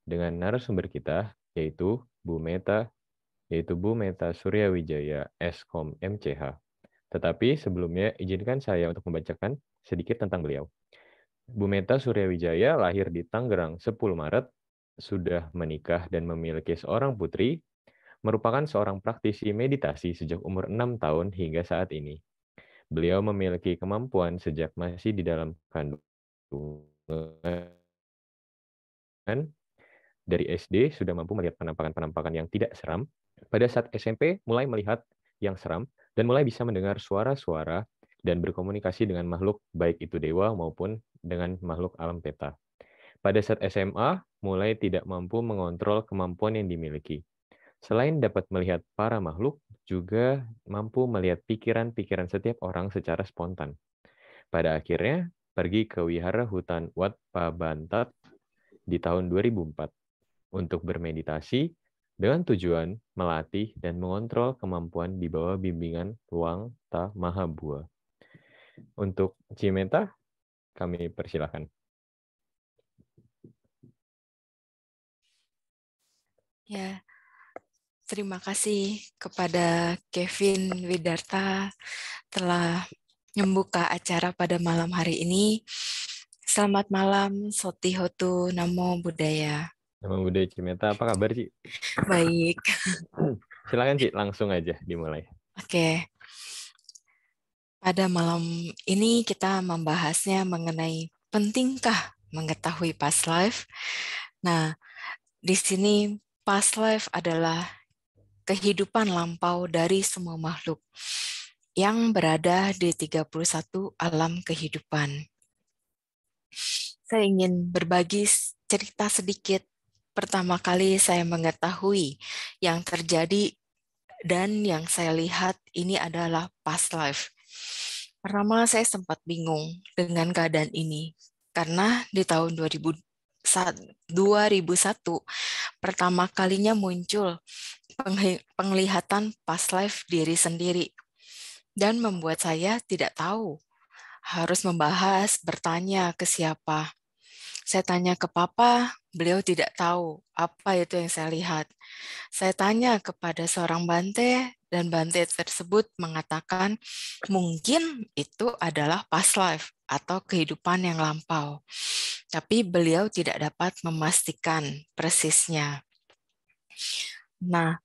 dengan narasumber kita, yaitu Bu Meta Suryawijaya, Eskom MCH. Tetapi sebelumnya, izinkan saya untuk membacakan sedikit tentang beliau. Bu Meta Suryawijaya lahir di Tangerang 10 Maret, sudah menikah dan memiliki seorang putri, merupakan seorang praktisi meditasi sejak umur 6 tahun hingga saat ini. Beliau memiliki kemampuan sejak masih di dalam kandungan. Dari SD sudah mampu melihat penampakan-penampakan yang tidak seram. Pada saat SMP mulai melihat yang seram dan mulai bisa mendengar suara-suara dan berkomunikasi dengan makhluk baik itu dewa maupun dengan makhluk alam peta. Pada saat SMA mulai tidak mampu mengontrol kemampuan yang dimiliki. Selain dapat melihat para makhluk, juga mampu melihat pikiran-pikiran setiap orang secara spontan. Pada akhirnya, pergi ke wihara hutan Wat Pabantat di tahun 2004 untuk bermeditasi dengan tujuan melatih dan mengontrol kemampuan di bawah bimbingan Luang Ta Mahabua. Untuk Cimeta, kami persilahkan. Ya, terima kasih kepada Kevin Widarta telah membuka acara pada malam hari ini. Selamat malam, Soti Hotu, Namo Buddhaya. Nama Budaya Cimeta, apa kabar, Ci? Baik, Silakan, Ci, langsung aja dimulai. oke. Pada malam ini kita membahasnya mengenai pentingkah mengetahui past life. Nah, di sini past life adalah kehidupan lampau dari semua makhluk yang berada di 31 alam kehidupan. Saya ingin berbagi cerita sedikit. Pertama kali saya mengetahui yang terjadi dan yang saya lihat ini adalah past life. Pertama saya sempat bingung dengan keadaan ini karena di tahun 2001 pertama kalinya muncul penglihatan past life diri sendiri dan membuat saya tidak tahu harus membahas, bertanya ke siapa. Saya tanya ke papa, beliau tidak tahu apa itu yang saya lihat. Saya tanya kepada seorang bante, dan bante tersebut mengatakan mungkin itu adalah past life atau kehidupan yang lampau. Tapi beliau tidak dapat memastikan persisnya. Nah,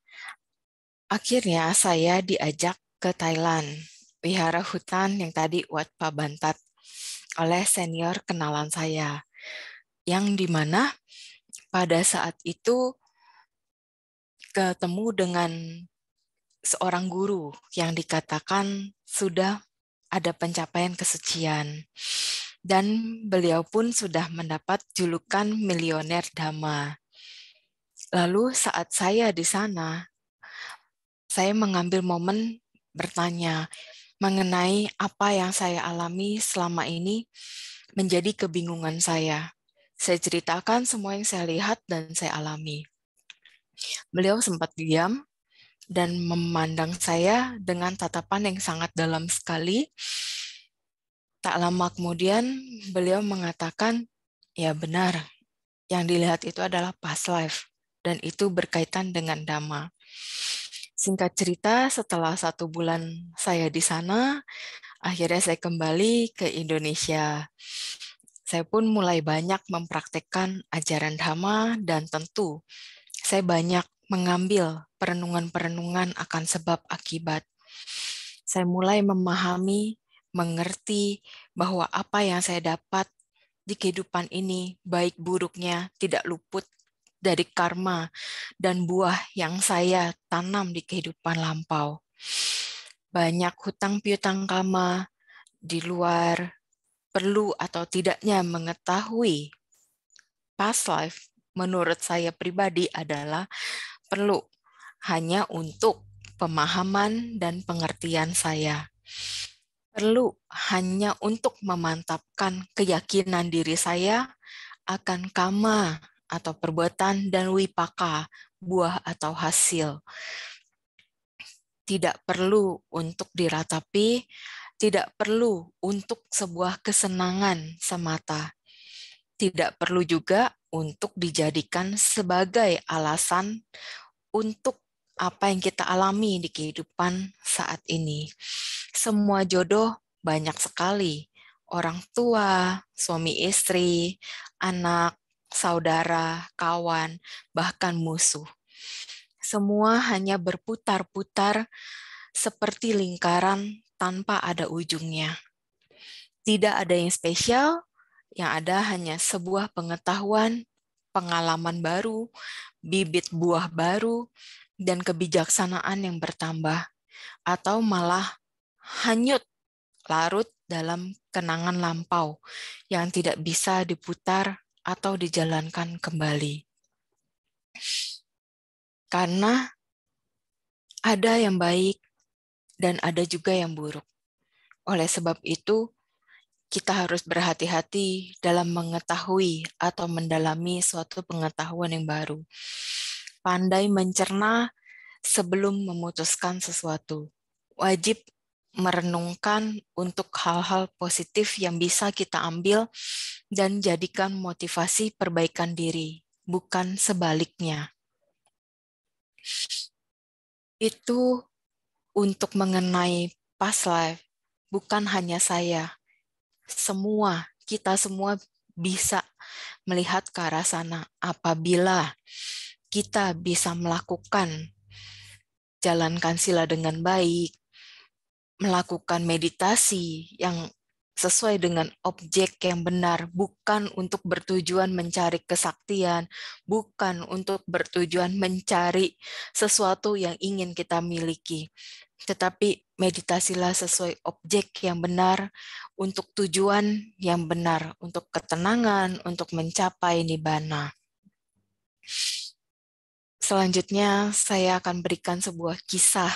akhirnya saya diajak ke Thailand, wihara hutan yang tadi Wat Pabantat, oleh senior kenalan saya. Yang dimana pada saat itu ketemu dengan seorang guru yang dikatakan sudah ada pencapaian kesucian. Dan beliau pun sudah mendapat julukan milioner Dhamma. Lalu saat saya di sana, saya mengambil momen bertanya mengenai apa yang saya alami selama ini menjadi kebingungan saya. Saya ceritakan semua yang saya lihat dan saya alami. Beliau sempat diam dan memandang saya dengan tatapan yang sangat dalam sekali. Tak lama kemudian beliau mengatakan, ya benar, yang dilihat itu adalah past life dan itu berkaitan dengan Dhamma. Singkat cerita, setelah 1 bulan saya di sana, akhirnya saya kembali ke Indonesia. Saya pun mulai banyak mempraktekkan ajaran Dhamma dan tentu saya banyak mengambil perenungan-perenungan akan sebab akibat. Saya mulai memahami, mengerti bahwa apa yang saya dapat di kehidupan ini, baik buruknya, tidak luput dari karma dan buah yang saya tanam di kehidupan lampau. Banyak hutang piutang karma di luar perlu atau tidaknya mengetahui past life menurut saya pribadi adalah perlu hanya untuk pemahaman dan pengertian saya. Perlu hanya untuk memantapkan keyakinan diri saya akan karma atau perbuatan dan wipaka, buah atau hasil. Tidak perlu untuk diratapi, tidak perlu untuk sebuah kesenangan semata. tidak perlu juga untuk dijadikan sebagai alasan untuk apa yang kita alami di kehidupan saat ini. Semua jodoh banyak sekali. Orang tua, suami istri, anak, saudara, kawan, bahkan musuh. Semua hanya berputar-putar seperti lingkaran tanpa ada ujungnya. Tidak ada yang spesial, yang ada hanya sebuah pengetahuan, pengalaman baru, bibit buah baru, dan kebijaksanaan yang bertambah, atau malah hanyut larut dalam kenangan lampau yang tidak bisa diputar atau dijalankan kembali. Karena ada yang baik dan ada juga yang buruk. Oleh sebab itu, kita harus berhati-hati dalam mengetahui atau mendalami suatu pengetahuan yang baru. Pandai mencerna sebelum memutuskan sesuatu. Wajib merenungkan untuk hal-hal positif yang bisa kita ambil dan jadikan motivasi perbaikan diri, bukan sebaliknya. Itu untuk mengenai past life, bukan hanya saya. Kita semua bisa melihat ke arah sana apabila kita bisa melakukan, jalankan sila dengan baik, melakukan meditasi yang sesuai dengan objek yang benar, bukan untuk bertujuan mencari kesaktian, bukan untuk bertujuan mencari sesuatu yang ingin kita miliki, tetapi meditasilah sesuai objek yang benar, untuk tujuan yang benar, untuk ketenangan, untuk mencapai nibbana. Selanjutnya, saya akan berikan sebuah kisah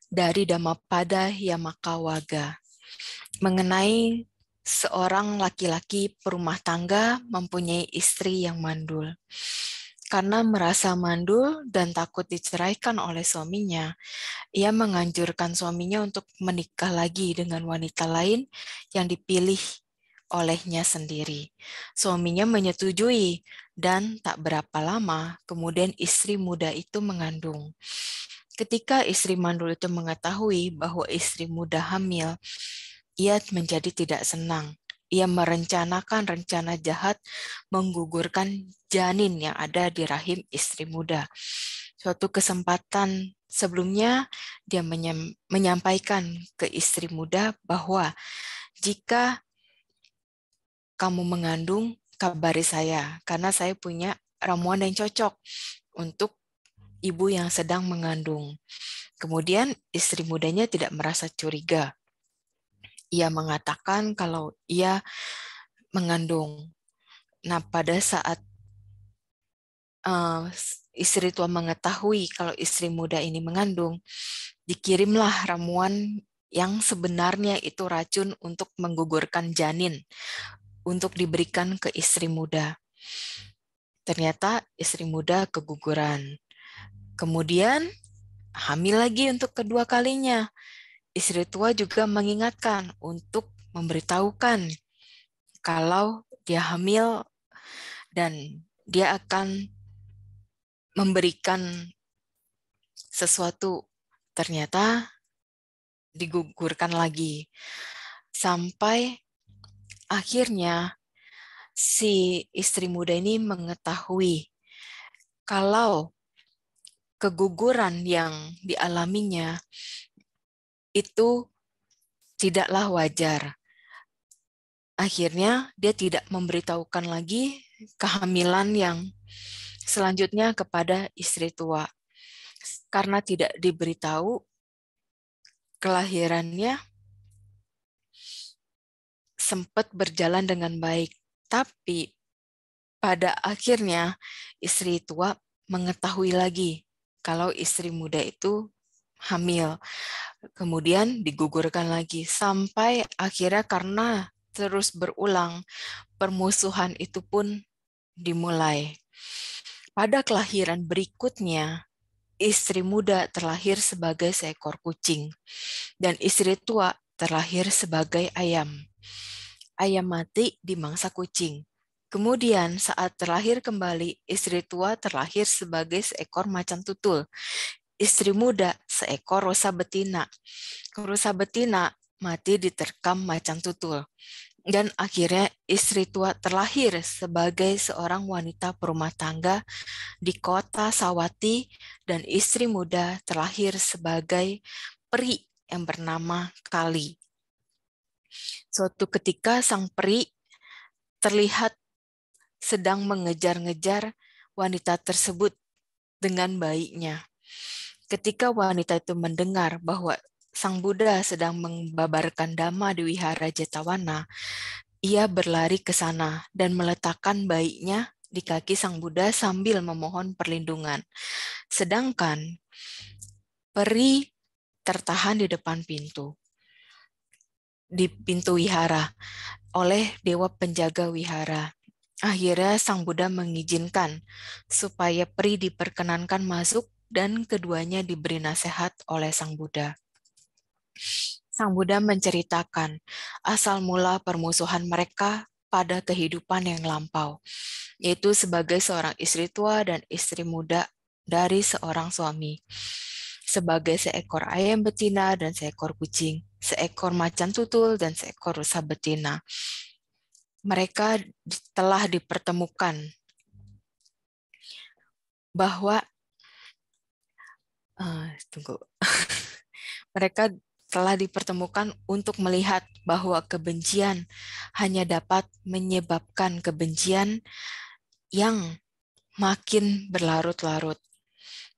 dari Dhammapada Yamakawagga mengenai seorang laki-laki perumah tangga mempunyai istri yang mandul. Karena merasa mandul dan takut diceraikan oleh suaminya, ia menganjurkan suaminya untuk menikah lagi dengan wanita lain yang dipilih olehnya sendiri. Suaminya menyetujui dan tak berapa lama kemudian istri muda itu mengandung. Ketika istri mandul itu mengetahui bahwa istri muda hamil, ia menjadi tidak senang. Ia merencanakan rencana jahat menggugurkan janin yang ada di rahim istri muda. Suatu kesempatan sebelumnya, dia menyampaikan ke istri muda bahwa jika kamu mengandung, kabari saya, karena saya punya ramuan yang cocok untuk ibu yang sedang mengandung. Kemudian istri mudanya tidak merasa curiga. Ia mengatakan kalau ia mengandung. Nah, pada saat istri tua mengetahui kalau istri muda ini mengandung, dikirimlah ramuan yang sebenarnya itu racun untuk menggugurkan janin, untuk diberikan ke istri muda. Ternyata istri muda keguguran. Kemudian hamil lagi untuk kedua kalinya. Istri tua juga mengingatkan untuk memberitahukan kalau dia hamil dan dia akan memberikan sesuatu. Ternyata digugurkan lagi. Sampai akhirnya si istri muda ini mengetahui kalau keguguran yang dialaminya itu tidaklah wajar. Akhirnya dia tidak memberitahukan lagi kehamilan yang selanjutnya kepada istri tua. Karena tidak diberitahu, kelahirannya sempat berjalan dengan baik. Tapi pada akhirnya istri tua mengetahui lagi kalau istri muda itu hamil. Kemudian digugurkan lagi sampai akhirnya karena terus berulang, permusuhan itu pun dimulai. Pada kelahiran berikutnya, istri muda terlahir sebagai seekor kucing dan istri tua terlahir sebagai ayam. Ayam mati dimangsa kucing. Kemudian saat terlahir kembali, istri tua terlahir sebagai seekor macan tutul. Istri muda seekor rusa betina. Rusa betina mati diterkam macan tutul. Dan akhirnya istri tua terlahir sebagai seorang wanita berumah tangga di kota Sawati, dan istri muda terlahir sebagai peri yang bernama Kali. Suatu ketika sang peri terlihat sedang mengejar-ngejar wanita tersebut dengan bayinya. Ketika wanita itu mendengar bahwa Sang Buddha sedang membabarkan dhamma di wihara Jetawana, ia berlari ke sana dan meletakkan bayinya di kaki Sang Buddha sambil memohon perlindungan. Sedangkan peri tertahan di depan pintu, di pintu wihara oleh dewa penjaga wihara. Akhirnya Sang Buddha mengizinkan supaya peri diperkenankan masuk dan keduanya diberi nasihat oleh Sang Buddha. Sang Buddha menceritakan asal mula permusuhan mereka pada kehidupan yang lampau, yaitu sebagai seorang istri tua dan istri muda dari seorang suami, sebagai seekor ayam betina dan seekor kucing, seekor macan tutul dan seekor rusa betina. Mereka telah dipertemukan bahwa mereka telah dipertemukan untuk melihat bahwa kebencian hanya dapat menyebabkan kebencian yang makin berlarut-larut.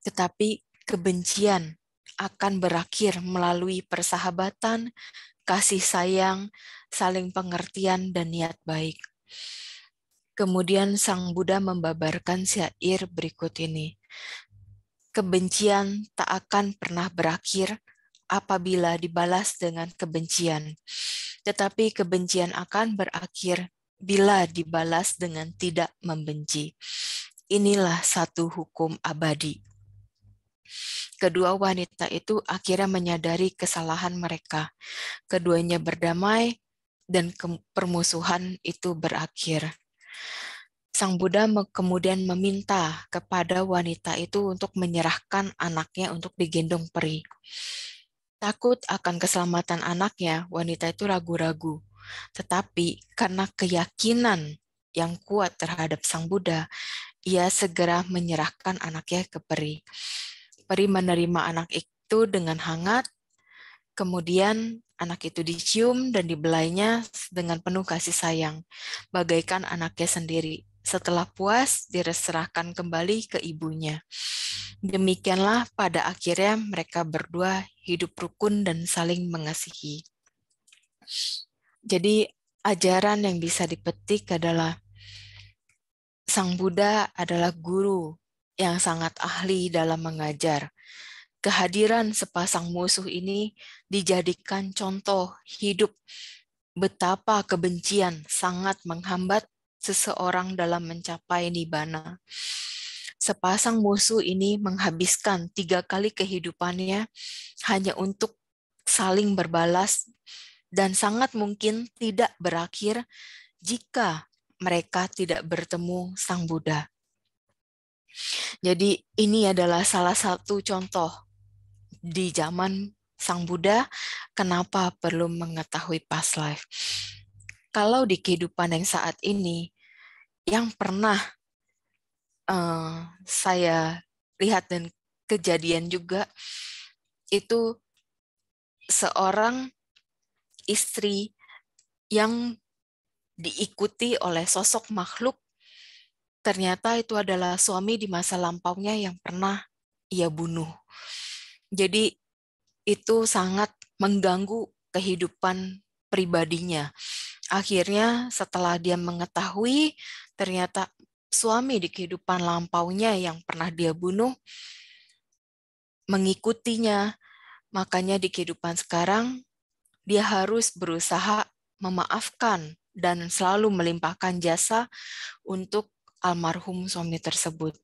Tetapi kebencian akan berakhir melalui persahabatan, kasih sayang, saling pengertian, dan niat baik. Kemudian Sang Buddha membabarkan syair berikut ini. Kebencian tak akan pernah berakhir apabila dibalas dengan kebencian. Tetapi kebencian akan berakhir bila dibalas dengan tidak membenci. Inilah satu hukum abadi. Kedua wanita itu akhirnya menyadari kesalahan mereka. Keduanya berdamai dan permusuhan itu berakhir. Sang Buddha kemudian meminta kepada wanita itu untuk menyerahkan anaknya untuk digendong peri. Takut akan keselamatan anaknya, wanita itu ragu-ragu. Tetapi karena keyakinan yang kuat terhadap Sang Buddha, ia segera menyerahkan anaknya ke peri. Peri menerima anak itu dengan hangat, kemudian anak itu dicium dan dibelainya dengan penuh kasih sayang, bagaikan anaknya sendiri. Setelah puas, diserahkan kembali ke ibunya. Demikianlah pada akhirnya mereka berdua hidup rukun dan saling mengasihi. Jadi ajaran yang bisa dipetik adalah Sang Buddha adalah guru yang sangat ahli dalam mengajar. Kehadiran sepasang musuh ini dijadikan contoh hidup betapa kebencian sangat menghambat seseorang dalam mencapai nibbana. Sepasang musuh ini menghabiskan 3 kali kehidupannya hanya untuk saling berbalas dan sangat mungkin tidak berakhir jika mereka tidak bertemu Sang Buddha. Jadi ini adalah salah satu contoh di zaman Sang Buddha kenapa perlu mengetahui past life. Kalau di kehidupan yang saat ini, yang pernah saya lihat dan kejadian juga, itu seorang istri yang diikuti oleh sosok makhluk, ternyata itu adalah suami di masa lampaunya yang pernah ia bunuh. Jadi itu sangat mengganggu kehidupan pribadinya. Akhirnya setelah dia mengetahui ternyata suami di kehidupan lampaunya yang pernah dia bunuh mengikutinya, makanya di kehidupan sekarang dia harus berusaha memaafkan dan selalu melimpahkan jasa untuk almarhum suami tersebut.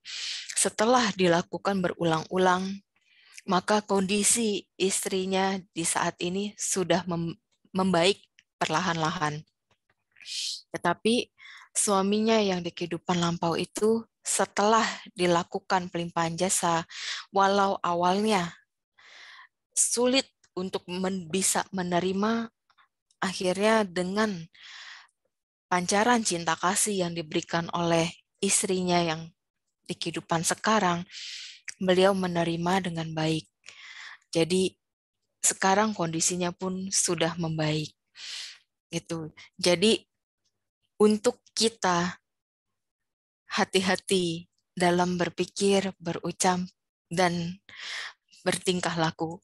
Setelah dilakukan berulang-ulang, maka kondisi istrinya di saat ini sudah membaik perlahan-lahan. Tetapi suaminya yang di kehidupan lampau itu setelah dilakukan pelimpahan jasa, walau awalnya sulit untuk bisa menerima, akhirnya dengan pancaran cinta kasih yang diberikan oleh istrinya yang di kehidupan sekarang, beliau menerima dengan baik. Jadi sekarang kondisinya pun sudah membaik. Gitu. Jadi untuk kita hati-hati dalam berpikir, berucap, dan bertingkah laku.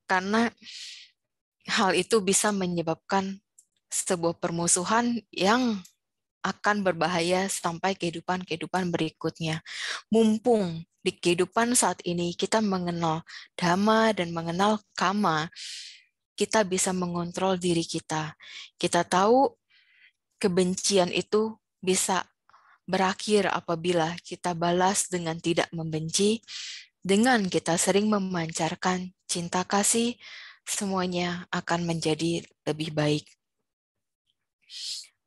Karena hal itu bisa menyebabkan sebuah permusuhan yang akan berbahaya sampai kehidupan-kehidupan berikutnya. Mumpung di kehidupan saat ini kita mengenal dhamma dan mengenal kama, kita bisa mengontrol diri kita. Kita tahu kebencian itu bisa berakhir apabila kita balas dengan tidak membenci, dengan kita sering memancarkan cinta kasih, semuanya akan menjadi lebih baik.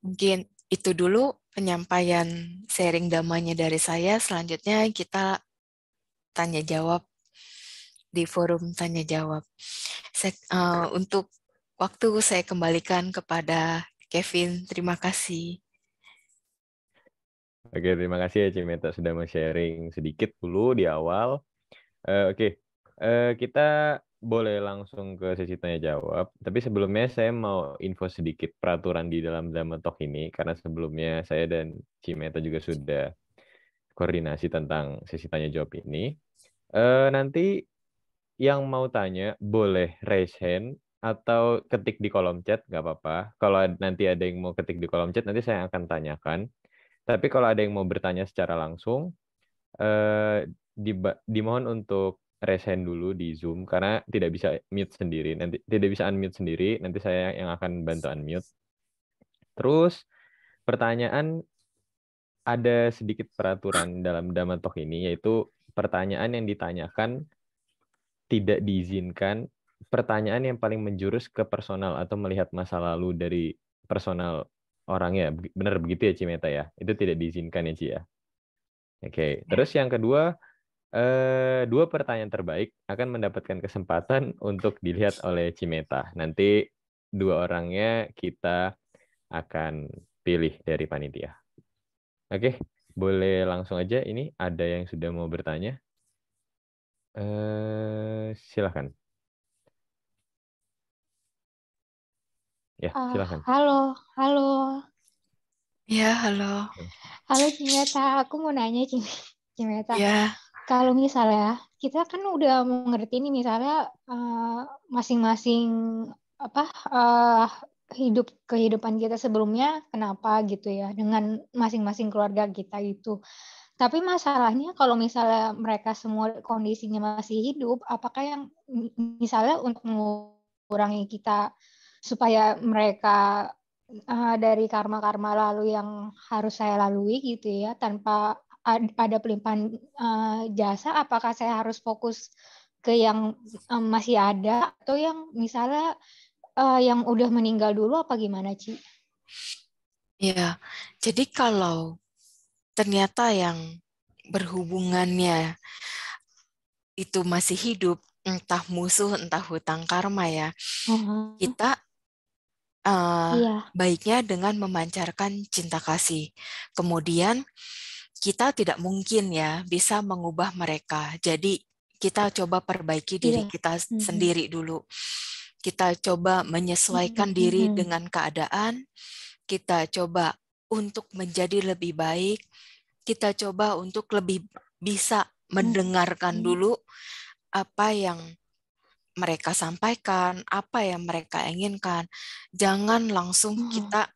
Mungkin itu dulu penyampaian sharing damanya dari saya. Selanjutnya kita tanya jawab di forum tanya jawab. Untuk waktu saya kembalikan kepada Kevin. Terima kasih. Oke, terima kasih ya Cimeta sudah men-sharing sedikit dulu di awal. Oke, kita boleh langsung ke sesi tanya jawab. Tapi sebelumnya saya mau info sedikit peraturan di dalam Dhamma Talk ini, karena sebelumnya saya dan Cimeta juga sudah koordinasi tentang sesi tanya jawab ini. Nanti yang mau tanya boleh raise hand atau ketik di kolom chat, nggak apa-apa. Kalau nanti ada yang mau ketik di kolom chat, nanti saya akan tanyakan. Tapi kalau ada yang mau bertanya secara langsung, dimohon untuk raise hand dulu di Zoom karena tidak bisa mute sendiri. Nanti tidak bisa unmute sendiri, nanti saya yang akan bantu unmute. Terus pertanyaan, ada sedikit peraturan dalam Dhamma Talk ini, yaitu pertanyaan yang ditanyakan tidak diizinkan, pertanyaan yang paling menjurus ke personal atau melihat masa lalu dari personal orangnya. Benar begitu ya Cimeta ya? Itu tidak diizinkan ya Ci ya? Oke, terus yang kedua, dua pertanyaan terbaik akan mendapatkan kesempatan untuk dilihat oleh Cimeta. Nanti dua orangnya kita akan pilih dari panitia. Oke, boleh langsung aja. Ini ada yang sudah mau bertanya. Silahkan. Ya, silahkan. Halo, halo, Ya, halo. halo Cimeta. Aku mau nanya Cimeta. Ya, Kalau misalnya kita kan udah mengerti nih misalnya masing-masing apa kehidupan kita sebelumnya kenapa gitu ya dengan masing-masing keluarga kita itu. Tapi masalahnya kalau misalnya mereka semua kondisinya masih hidup, apakah yang misalnya untuk mengurangi kita supaya mereka dari karma-karma lalu yang harus saya lalui gitu ya, tanpa ada pelimpahan jasa, apakah saya harus fokus ke yang masih ada atau yang misalnya yang udah meninggal dulu apa gimana, Ci? ya. Jadi kalau ternyata yang berhubungannya itu masih hidup, entah musuh, entah hutang karma ya, kita Iya, baiknya dengan memancarkan cinta kasih. Kemudian kita tidak mungkin ya bisa mengubah mereka. Jadi kita coba perbaiki diri iya. kita sendiri dulu. Kita coba menyesuaikan diri dengan keadaan. Kita coba untuk menjadi lebih baik. Kita coba untuk lebih bisa mendengarkan dulu apa yang mereka sampaikan, apa yang mereka inginkan. Jangan langsung kita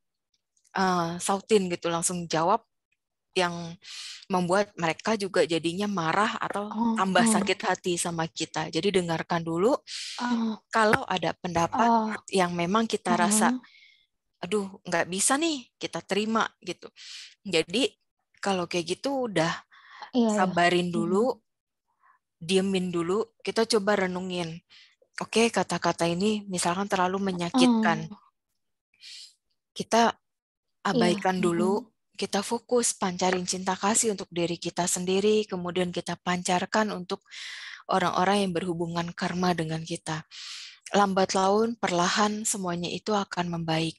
sautin gitu, langsung jawab yang membuat mereka juga jadinya marah atau tambah sakit hati sama kita. Jadi dengarkan dulu, kalau ada pendapat yang memang kita rasa, aduh nggak bisa nih kita terima gitu. Jadi kalau kayak gitu udah sabarin dulu, diemin dulu, kita coba renungin. Oke, kata-kata ini misalkan terlalu menyakitkan. Kita abaikan dulu, kita fokus pancarin cinta kasih untuk diri kita sendiri, kemudian kita pancarkan untuk orang-orang yang berhubungan karma dengan kita. Lambat laun, perlahan semuanya itu akan membaik.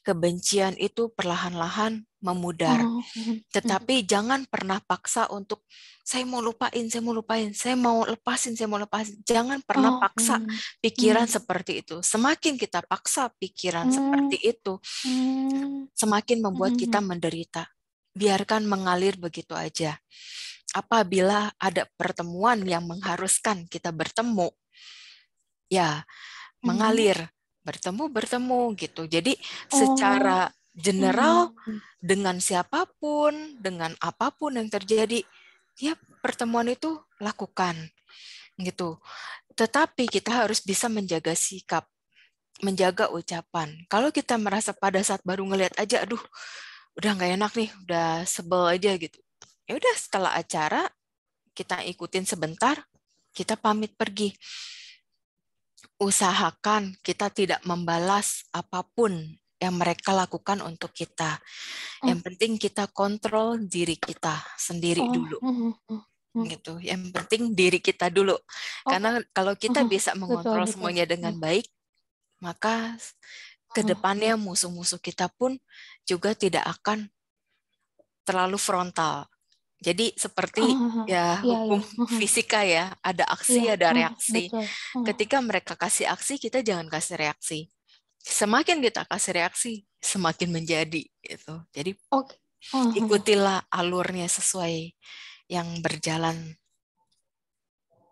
Kebencian itu perlahan-lahan memudar. Tetapi jangan pernah paksa untuk saya mau lupain, saya mau lepasin. Jangan pernah paksa pikiran seperti itu. Semakin kita paksa pikiran seperti itu, semakin membuat kita menderita. Biarkan mengalir begitu aja. Apabila ada pertemuan yang mengharuskan kita bertemu, ya mengalir, bertemu gitu. Jadi secara general dengan siapapun, dengan apapun yang terjadi, ya pertemuan itu lakukan gitu. Tetapi kita harus bisa menjaga sikap, menjaga ucapan. Kalau kita merasa pada saat baru ngelihat aja, aduh, udah nggak enak nih, udah sebel aja gitu. Ya udah, setelah acara kita ikutin sebentar, kita pamit pergi. Usahakan kita tidak membalas apapun yang mereka lakukan untuk kita. Yang penting kita kontrol diri kita sendiri dulu. Gitu. Yang penting diri kita dulu. Karena kalau kita bisa mengontrol semuanya dengan baik, maka ke depannya musuh-musuh kita pun juga tidak akan terlalu frontal. Jadi seperti hukum fisika ya, ada aksi, ada reaksi. Ketika mereka kasih aksi, kita jangan kasih reaksi. Semakin kita kasih reaksi, semakin menjadi gitu. Jadi ikutilah alurnya sesuai yang berjalan.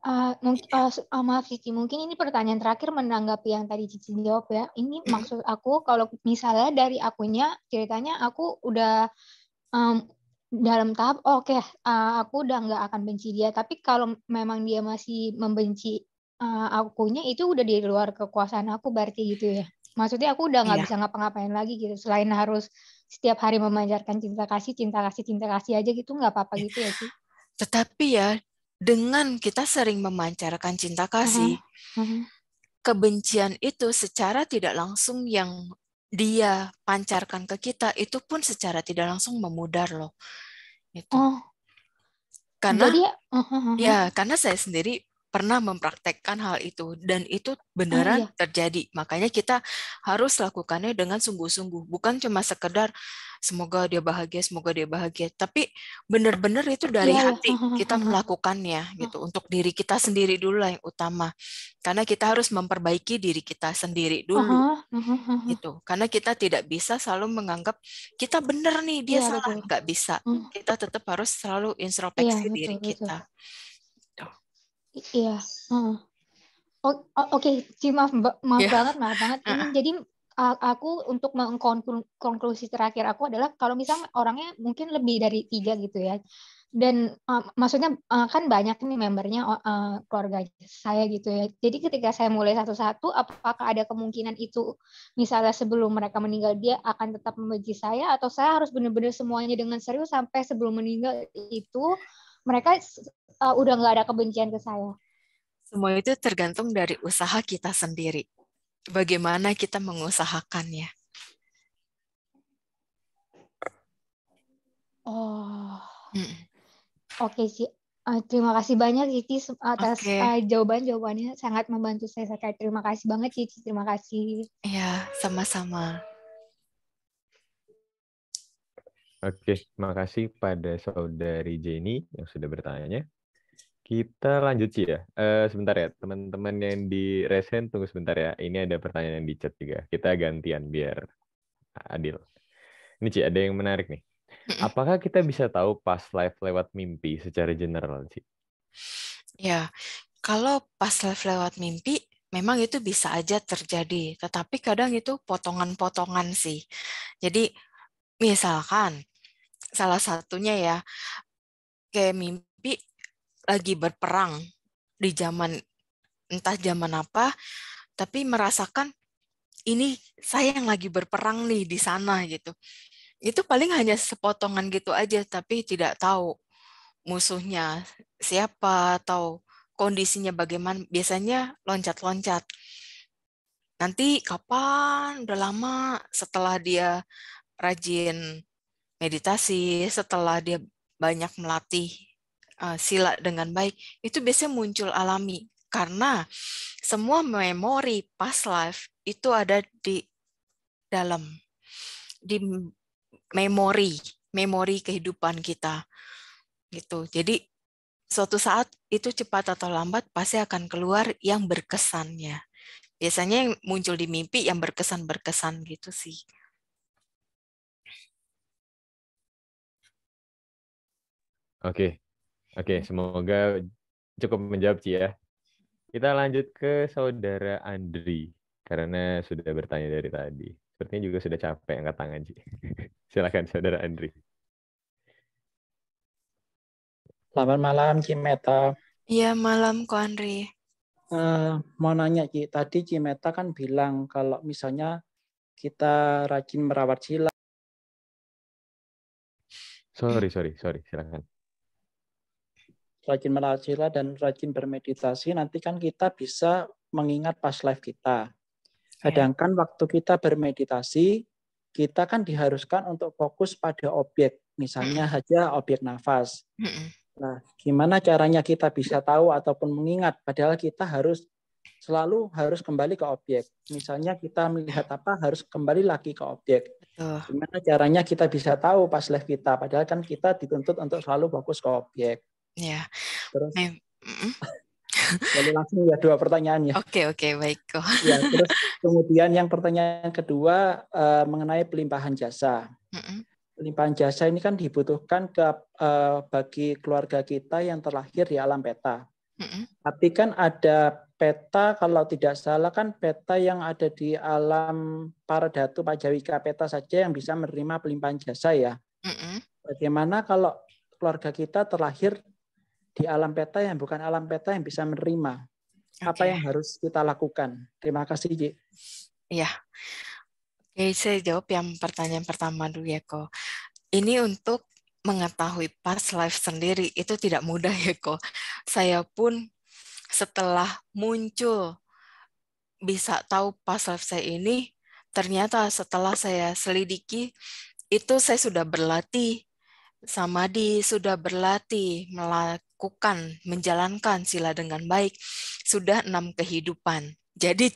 Maaf Cici, mungkin ini pertanyaan terakhir menanggapi yang tadi Cici jawab ya. Ini maksud aku kalau misalnya dari akunya ceritanya aku udah dalam tahap aku udah nggak akan benci dia, tapi kalau memang dia masih membenci akunya, itu udah di luar kekuasaan aku berarti gitu ya. Maksudnya aku udah nggak bisa ngapa-ngapain lagi gitu, selain harus setiap hari memanjatkan cinta kasih aja gitu, nggak apa-apa gitu ya Ci. Tetapi ya, dengan kita sering memancarkan cinta kasih, kebencian itu secara tidak langsung yang dia pancarkan ke kita, itu pun secara tidak langsung memudar loh. Gitu. Karena karena saya sendiri pernah mempraktekkan hal itu dan itu beneran terjadi. Makanya kita harus lakukannya dengan sungguh-sungguh, bukan cuma sekedar semoga dia bahagia, tapi benar-benar itu dari hati kita melakukannya gitu, untuk diri kita sendiri dulu yang utama. Karena kita harus memperbaiki diri kita sendiri dulu. Gitu. Karena kita tidak bisa selalu menganggap kita benar nih, dia salah, nggak bisa. Kita tetap harus selalu introspeksi diri kita. Iya. Oke, maaf banget. Ini jadi aku untuk mengkonklusi terakhir aku adalah kalau misalnya orangnya mungkin lebih dari 3 gitu ya. Dan maksudnya kan banyak nih membernya keluarga saya gitu ya. Jadi ketika saya mulai satu-satu, apakah ada kemungkinan itu misalnya sebelum mereka meninggal dia akan tetap membenci saya, atau saya harus benar-benar semuanya dengan serius sampai sebelum meninggal itu mereka udah nggak ada kebencian ke saya? Semua itu tergantung dari usaha kita sendiri. Bagaimana kita mengusahakannya. Oke sih. Terima kasih banyak Cici atas jawabannya, sangat membantu saya sekali. Terima kasih banget Cici, terima kasih. Iya, sama-sama. Oke, makasih pada saudari Jenny yang sudah bertanya. Kita lanjut sih ya. Sebentar ya, teman-teman yang di resen tunggu sebentar ya. Ini ada pertanyaan yang di chat juga. Kita gantian biar adil. Ini Ci, ada yang menarik nih. Apakah kita bisa tahu pas live lewat mimpi secara general, Ci? Ya, kalau pas live lewat mimpi, memang itu bisa aja terjadi. Tetapi kadang itu potongan-potongan sih. Jadi, misalkan, salah satunya ya, kayak mimpi lagi berperang di entah zaman apa, tapi merasakan ini saya yang lagi berperang nih di sana gitu. Itu paling hanya sepotongan gitu aja, tapi tidak tahu musuhnya siapa atau kondisinya bagaimana. Biasanya loncat-loncat. Nanti kapan, udah lama setelah dia rajin meditasi, setelah dia banyak melatih sila dengan baik, itu biasanya muncul alami. Karena semua memori past life itu ada di dalam, di memori kehidupan kita. Gitu. Jadi suatu saat itu cepat atau lambat pasti akan keluar yang berkesannya. Biasanya yang muncul di mimpi yang berkesan-berkesan gitu sih. Oke, semoga cukup menjawab Ci ya. Kita lanjut ke Saudara Andri, karena sudah bertanya dari tadi. Sepertinya juga sudah capek angkat tangan Ci. Silakan Saudara Andri. Selamat malam, Cimeta. Iya, malam Ko Andri. Mau nanya, Ci. Tadi Cimeta kan bilang kalau misalnya kita rajin merawat sila. Sorry. Silakan. Rajin merawat sila dan rajin bermeditasi, nanti kan kita bisa mengingat past life kita. Sedangkan waktu kita bermeditasi, kita kan diharuskan untuk fokus pada objek. Misalnya saja objek nafas. Nah, gimana caranya kita bisa tahu ataupun mengingat, padahal kita selalu harus kembali ke objek. Misalnya kita melihat apa, harus kembali lagi ke objek. Gimana caranya kita bisa tahu past life kita, padahal kan kita dituntut untuk selalu fokus ke objek. Ya. Terus, jadi langsung ya 2 pertanyaan ya. Oke, baik kok. Ya, terus kemudian yang pertanyaan kedua mengenai pelimpahan jasa. Pelimpahan jasa ini kan dibutuhkan bagi keluarga kita yang terlahir di alam peta. Tapi kan ada peta, kalau tidak salah kan peta yang ada di alam Paradhatu Pajawika peta saja yang bisa menerima pelimpahan jasa ya. Bagaimana kalau keluarga kita terlahir di alam peta yang bukan alam peta yang bisa menerima? Apa yang harus kita lakukan? Terima kasih, Ci. Iya. Oke, saya jawab yang pertanyaan pertama dulu ya, Ko. Ini untuk mengetahui past life sendiri itu tidak mudah ya, Ko. Saya pun setelah muncul bisa tahu past life saya ini, ternyata setelah saya selidiki, itu saya sudah berlatih samadhi, sudah berlatih melakukan, menjalankan sila dengan baik, sudah 6 kehidupan. Jadi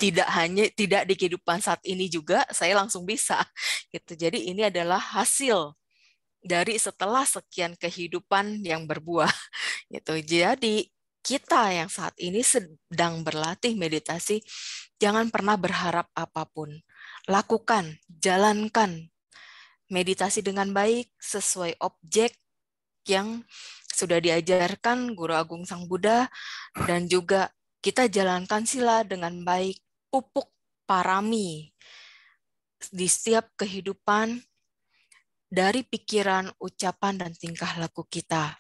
tidak di kehidupan saat ini juga saya langsung bisa gitu. Jadi ini adalah hasil dari setelah sekian kehidupan yang berbuah gitu. Jadi kita yang saat ini sedang berlatih meditasi, jangan pernah berharap apapun. Lakukan, jalankan meditasi dengan baik sesuai objek yang sudah diajarkan Guru Agung Sang Buddha, dan juga kita jalankan sila dengan baik, pupuk parami di setiap kehidupan dari pikiran, ucapan, dan tingkah laku kita.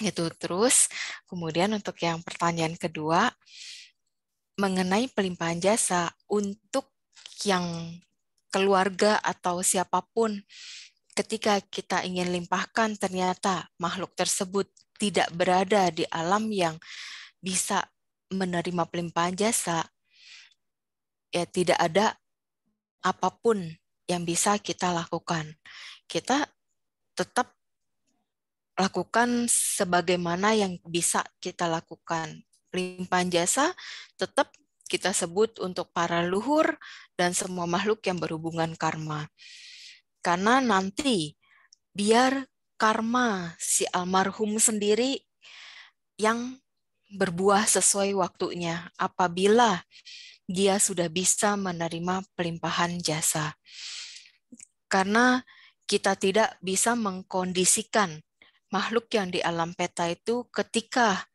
Itu terus, kemudian untuk yang pertanyaan kedua, mengenai pelimpahan jasa untuk yang keluarga atau siapapun, ketika kita ingin limpahkan, ternyata makhluk tersebut tidak berada di alam yang bisa menerima pelimpahan jasa, ya tidak ada apapun yang bisa kita lakukan. Kita tetap lakukan sebagaimana yang bisa kita lakukan. Pelimpahan jasa tetap kita sebut untuk para luhur dan semua makhluk yang berhubungan karma. Karena nanti biar karma si almarhum sendiri yang berbuah sesuai waktunya apabila dia sudah bisa menerima pelimpahan jasa. Karena kita tidak bisa mengkondisikan makhluk yang di alam peta itu ketika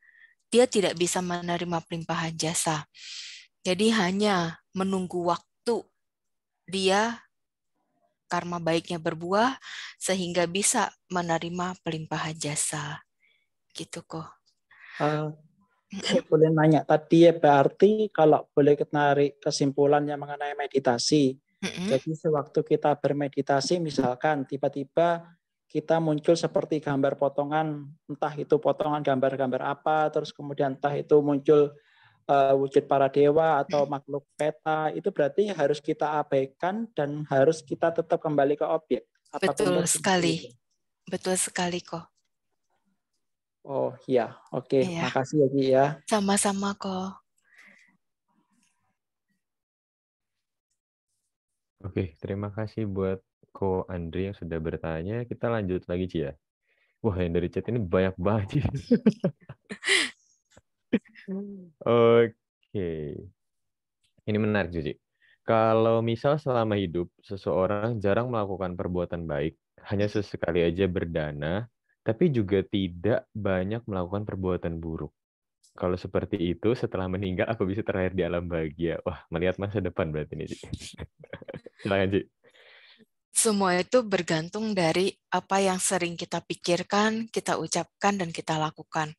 dia tidak bisa menerima pelimpahan jasa. Jadi hanya menunggu waktu dia karma baiknya berbuah sehingga bisa menerima pelimpahan jasa. Gitu kok. Boleh nanya tadi ya, berarti kalau boleh tarik kesimpulannya mengenai meditasi. Jadi sewaktu kita bermeditasi, misalkan tiba-tiba kita muncul seperti gambar potongan, entah itu potongan gambar-gambar apa, terus kemudian entah itu muncul wujud para dewa atau makhluk peta, itu berarti harus kita abaikan dan harus kita tetap kembali ke objek. Apapun Betul bentuknya sekali. gitu. Betul sekali kok. Oh iya, oke. Iya. Makasih ya Ki ya. Sama-sama kok. Oke, terima kasih buat Ko Andri yang sudah bertanya. Kita lanjut lagi, Ci ya. Wah, yang dari chat ini banyak banget, Ci. Oke. Ini menarik, Ci. Kalau misal selama hidup, seseorang jarang melakukan perbuatan baik, hanya sesekali aja berdana, tapi juga tidak banyak melakukan perbuatan buruk. Kalau seperti itu, setelah meninggal, aku bisa terlahir di alam bahagia. Wah, melihat masa depan berarti ini, Ci. Silakan, Ci. Semua itu bergantung dari apa yang sering kita pikirkan, kita ucapkan, dan kita lakukan.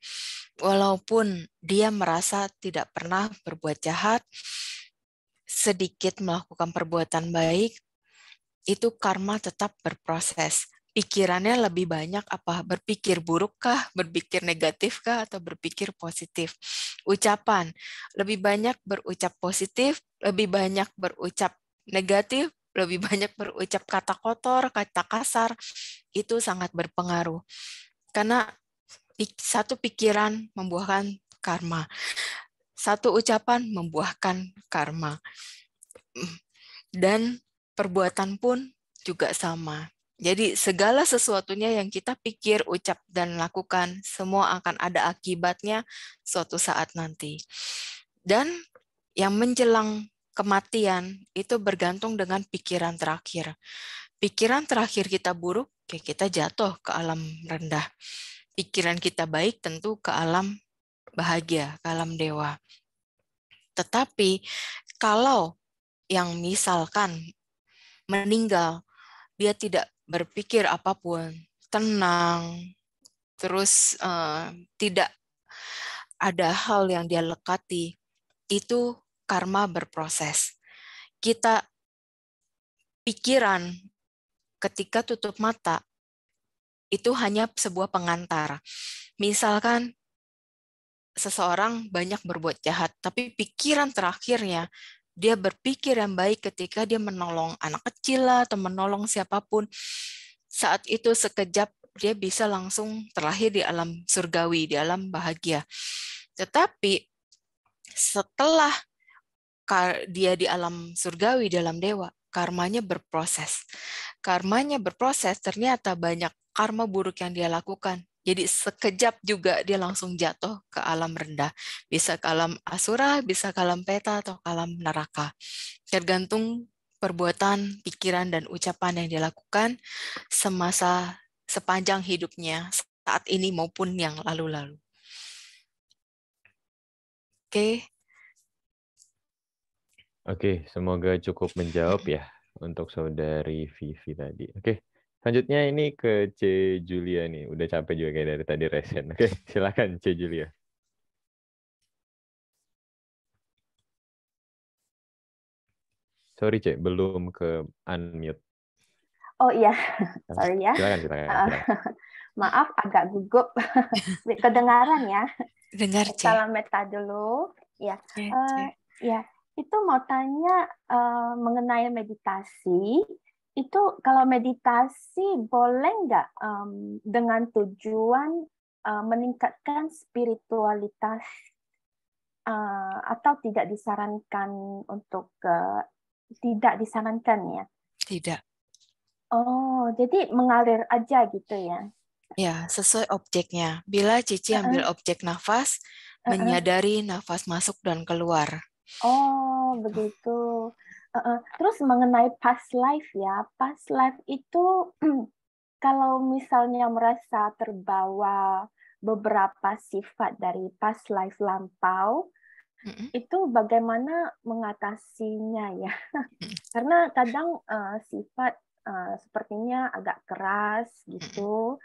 Walaupun dia merasa tidak pernah berbuat jahat, sedikit melakukan perbuatan baik, itu karma tetap berproses. Pikirannya lebih banyak apa? Berpikir burukkah, berpikir negatifkah, atau berpikir positif? Ucapan, lebih banyak berucap positif, lebih banyak berucap negatif, lebih banyak berucap kata kotor, kata kasar, itu sangat berpengaruh. Karena satu pikiran membuahkan karma, satu ucapan membuahkan karma. Dan perbuatan pun juga sama. Jadi segala sesuatunya yang kita pikir, ucap, dan lakukan, semua akan ada akibatnya suatu saat nanti. Dan yang menjelang kematian itu bergantung dengan pikiran terakhir. Pikiran terakhir kita buruk, ya kita jatuh ke alam rendah. Pikiran kita baik tentu ke alam bahagia, ke alam dewa. Tetapi kalau yang misalkan meninggal, dia tidak berpikir apapun, tenang, terus tidak ada hal yang dia lekati, itu karma berproses. Kita pikiran ketika tutup mata, itu hanya sebuah pengantar. Misalkan seseorang banyak berbuat jahat, tapi pikiran terakhirnya dia berpikir yang baik ketika dia menolong anak kecil lah, atau menolong siapapun. Saat itu sekejap dia bisa langsung terlahir di alam surgawi, di alam bahagia. Tetapi setelah dia di alam surgawi, di alam dewa, karmanya berproses. Karmanya berproses, ternyata banyak karma buruk yang dia lakukan. Jadi sekejap juga dia langsung jatuh ke alam rendah. Bisa ke alam asura, bisa ke alam peta, atau ke alam neraka. Tergantung perbuatan, pikiran, dan ucapan yang dilakukan semasa sepanjang hidupnya, saat ini maupun yang lalu-lalu. Oke. Oke, semoga cukup menjawab ya untuk saudari Vivi tadi. Oke, selanjutnya ini ke C. Julia nih. Udah capek juga kayak dari tadi resen. Oke, silakan C. Julia. Sorry, C, belum ke unmute. Oh iya, sorry ya. Silakan. Maaf, agak gugup. Kedengaran ya? Dengar, C. Salam meta dulu. Ya, ya. Itu mau tanya mengenai meditasi. Itu kalau meditasi boleh nggak dengan tujuan meningkatkan spiritualitas atau tidak disarankan untuk tidak disarankan ya? Tidak. Oh, jadi mengalir aja gitu ya? Ya, sesuai objeknya. Bila Cici ambil objek nafas, menyadari nafas masuk dan keluar. Oh, begitu. Terus mengenai past life ya, past life itu kalau misalnya merasa terbawa beberapa sifat dari past life lampau, itu bagaimana mengatasinya ya? Karena kadang sifat sepertinya agak keras gitu.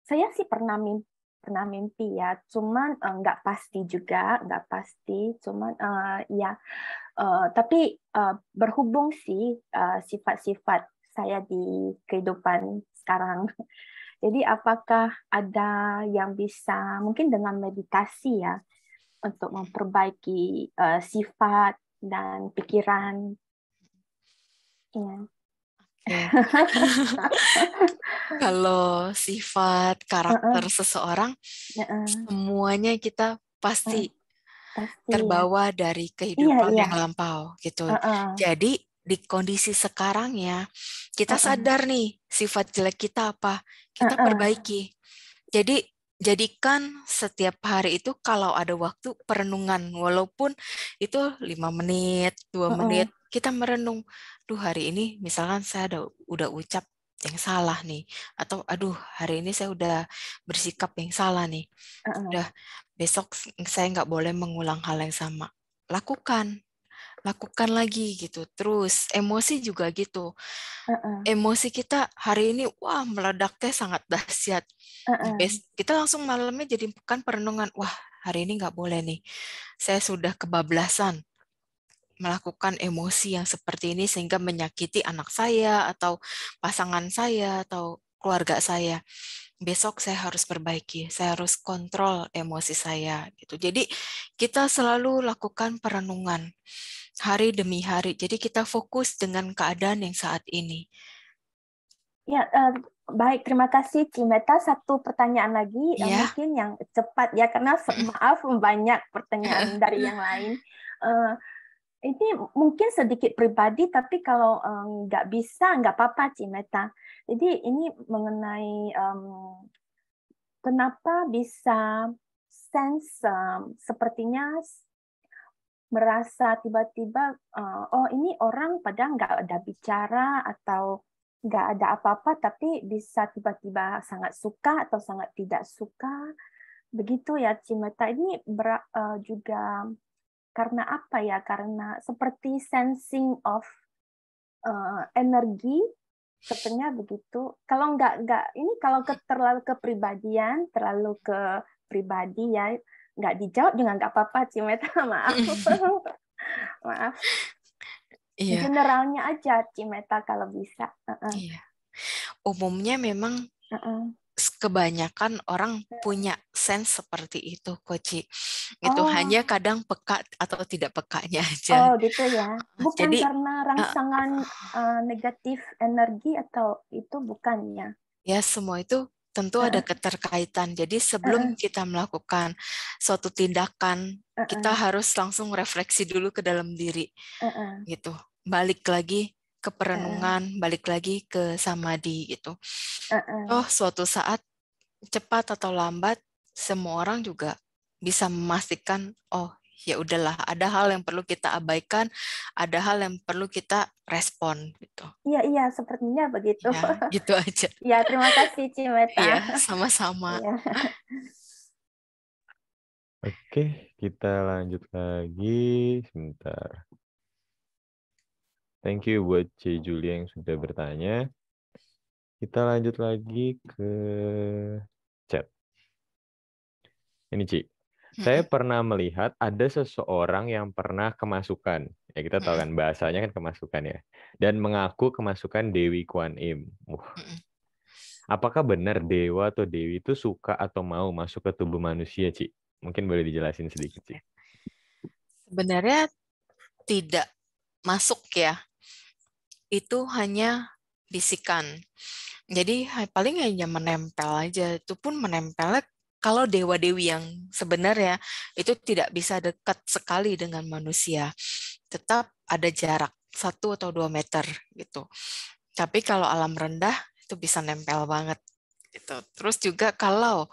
Saya sih pernah mimpi ya, cuman nggak pasti juga, cuman ya. Tapi berhubung sih sifat-sifat saya di kehidupan sekarang. Jadi apakah ada yang bisa mungkin dengan meditasi ya untuk memperbaiki sifat dan pikiran? Ya. Oke. Kalau sifat karakter seseorang, semuanya kita pasti terbawa dari kehidupan yang lampau gitu. Jadi di kondisi sekarang ya, kita sadar nih sifat jelek kita apa, kita perbaiki. Jadi jadikan setiap hari itu kalau ada waktu perenungan, walaupun itu 5 menit, 2 menit, kita merenung. Duh, hari ini misalkan saya udah ucap yang salah nih, atau aduh hari ini saya udah bersikap yang salah nih. Udah besok saya nggak boleh mengulang hal yang sama. Lakukan lagi gitu. Terus emosi juga gitu. Emosi kita hari ini wah meledaknya sangat dahsyat. Kita langsung malamnya jadi bukan perenungan. Wah, hari ini nggak boleh nih. Saya sudah kebablasan melakukan emosi yang seperti ini sehingga menyakiti anak saya atau pasangan saya atau keluarga saya. Besok saya harus perbaiki, saya harus kontrol emosi saya gitu. Jadi kita selalu lakukan perenungan hari demi hari. Jadi kita fokus dengan keadaan yang saat ini. Ya, baik, terima kasih Cimeta. Satu pertanyaan lagi, mungkin yang cepat ya, karena maaf banyak pertanyaan dari yang lain. Ini mungkin sedikit pribadi, tapi kalau nggak bisa, nggak apa-apa Cimeta. Jadi ini mengenai kenapa bisa sense sepertinya merasa tiba-tiba, oh ini orang padahal nggak ada bicara atau nggak ada apa-apa, tapi bisa tiba-tiba sangat suka atau sangat tidak suka. Begitu ya, Cimeta. Ini juga karena apa ya? Karena seperti sensing of energi, sepertinya begitu. Kalau nggak ini kalau terlalu kepribadian, terlalu ke pribadi ya, nggak dijawab juga nggak apa-apa, Cimeta. Maaf. Maaf. Iya. Generalnya aja, Cimeta, kalau bisa. Iya. Umumnya memang kebanyakan orang punya sense seperti itu, Koci. Itu hanya kadang peka atau tidak pekanya aja. Oh, gitu ya. Bukan jadi, karena rangsangan negatif energi atau itu bukannya. Ya, semua itu tentu ada keterkaitan. Jadi sebelum kita melakukan suatu tindakan, kita harus langsung refleksi dulu ke dalam diri. Gitu. Balik lagi ke perenungan, balik lagi ke samadhi gitu. Oh, suatu saat cepat atau lambat semua orang juga bisa memastikan, oh ya udahlah, ada hal yang perlu kita abaikan, ada hal yang perlu kita respon gitu. Iya, sepertinya begitu. Ya, gitu aja. Ya, terima kasih Cimeta. Iya, sama-sama. Ya. Oke, kita lanjut lagi sebentar. Thank you buat C. Julia yang sudah bertanya. Kita lanjut lagi ke chat. Ini Ci. Saya pernah melihat ada seseorang yang pernah kemasukan. Ya kita tahu kan bahasanya kan kemasukan ya. Dan mengaku kemasukan Dewi Kwan Im. Apakah benar dewa atau dewi itu suka atau mau masuk ke tubuh manusia, Ci? Mungkin boleh dijelasin sedikit, Ci. Sebenarnya tidak masuk ya. Itu hanya bisikan. Jadi paling hanya menempel aja. Itu pun menempelnya kalau dewa-dewi yang sebenarnya itu tidak bisa dekat sekali dengan manusia. Tetap ada jarak 1 atau 2 meter gitu. Tapi kalau alam rendah itu bisa nempel banget gitu. Terus juga kalau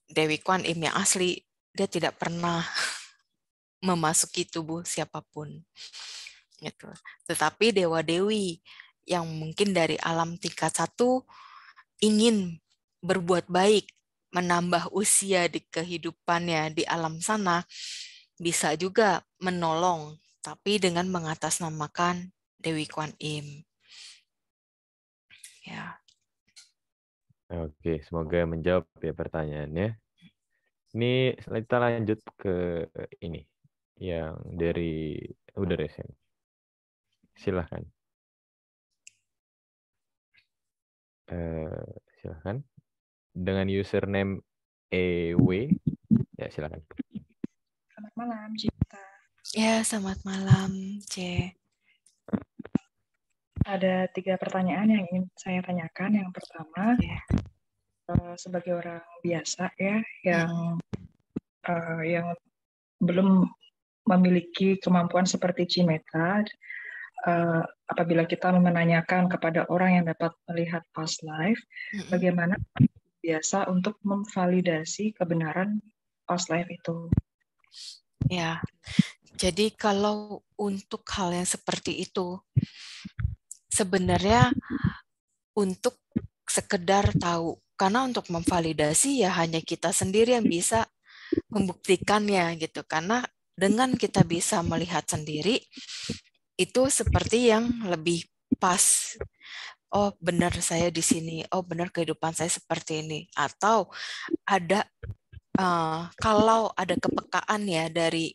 Dewi Kwan Im yang asli, dia tidak pernah memasuki tubuh siapapun. Gitu. Tetapi dewa-dewi yang mungkin dari alam tingkat 1 ingin berbuat baik, menambah usia di kehidupannya di alam sana, bisa juga menolong, tapi dengan mengatasnamakan Dewi Kwan Im. Ya. Oke, semoga menjawab ya pertanyaannya. Ini kita lanjut ke ini yang dari Udaresen. Silahkan. Silahkan. Dengan username EW, ya silahkan. Selamat malam, Cika. Ya, selamat malam, C. Ada 3 pertanyaan yang ingin saya tanyakan. Yang pertama, sebagai orang biasa ya, yang belum memiliki kemampuan seperti Cimeta, apabila kita menanyakan kepada orang yang dapat melihat past life, bagaimana biasa untuk memvalidasi kebenaran past life itu? Ya, jadi kalau untuk hal yang seperti itu, sebenarnya untuk sekedar tahu, karena untuk memvalidasi ya hanya kita sendiri yang bisa membuktikannya gitu, karena dengan kita bisa melihat sendiri, itu seperti yang lebih pas. Oh benar saya di sini, oh benar kehidupan saya seperti ini. Atau ada kalau ada kepekaan ya dari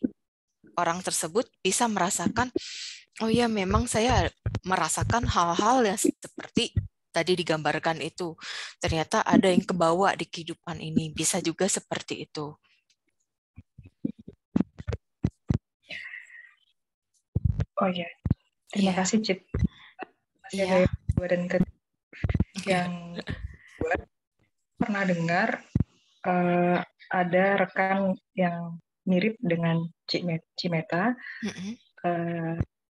orang tersebut bisa merasakan, oh ya memang saya merasakan hal-hal yang seperti tadi digambarkan itu. Ternyata ada yang kebawa di kehidupan ini, bisa juga seperti itu. Oh ya, terima kasih Cip. Masih ada yang kedua dan ketiga. Yang kedua, pernah dengar ada rekan yang mirip dengan Cimeta.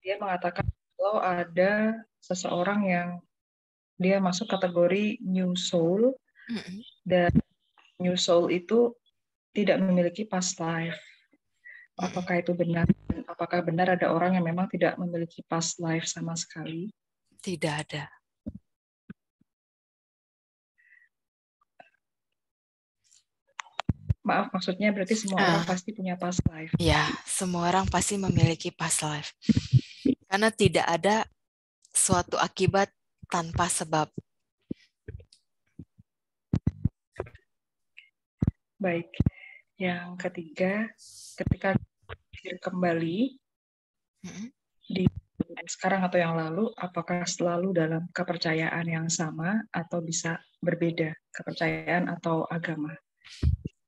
Dia mengatakan kalau ada seseorang yang dia masuk kategori New Soul, dan New Soul itu tidak memiliki past life. Apakah itu benar? Apakah benar ada orang yang memang tidak memiliki past life sama sekali? Tidak ada. Maaf, maksudnya berarti semua orang pasti punya past life. Ya, semua orang pasti memiliki past life. Karena tidak ada suatu akibat tanpa sebab. Baik. Yang ketiga, ketika kembali di sekarang atau yang lalu, apakah selalu dalam kepercayaan yang sama atau bisa berbeda kepercayaan atau agama?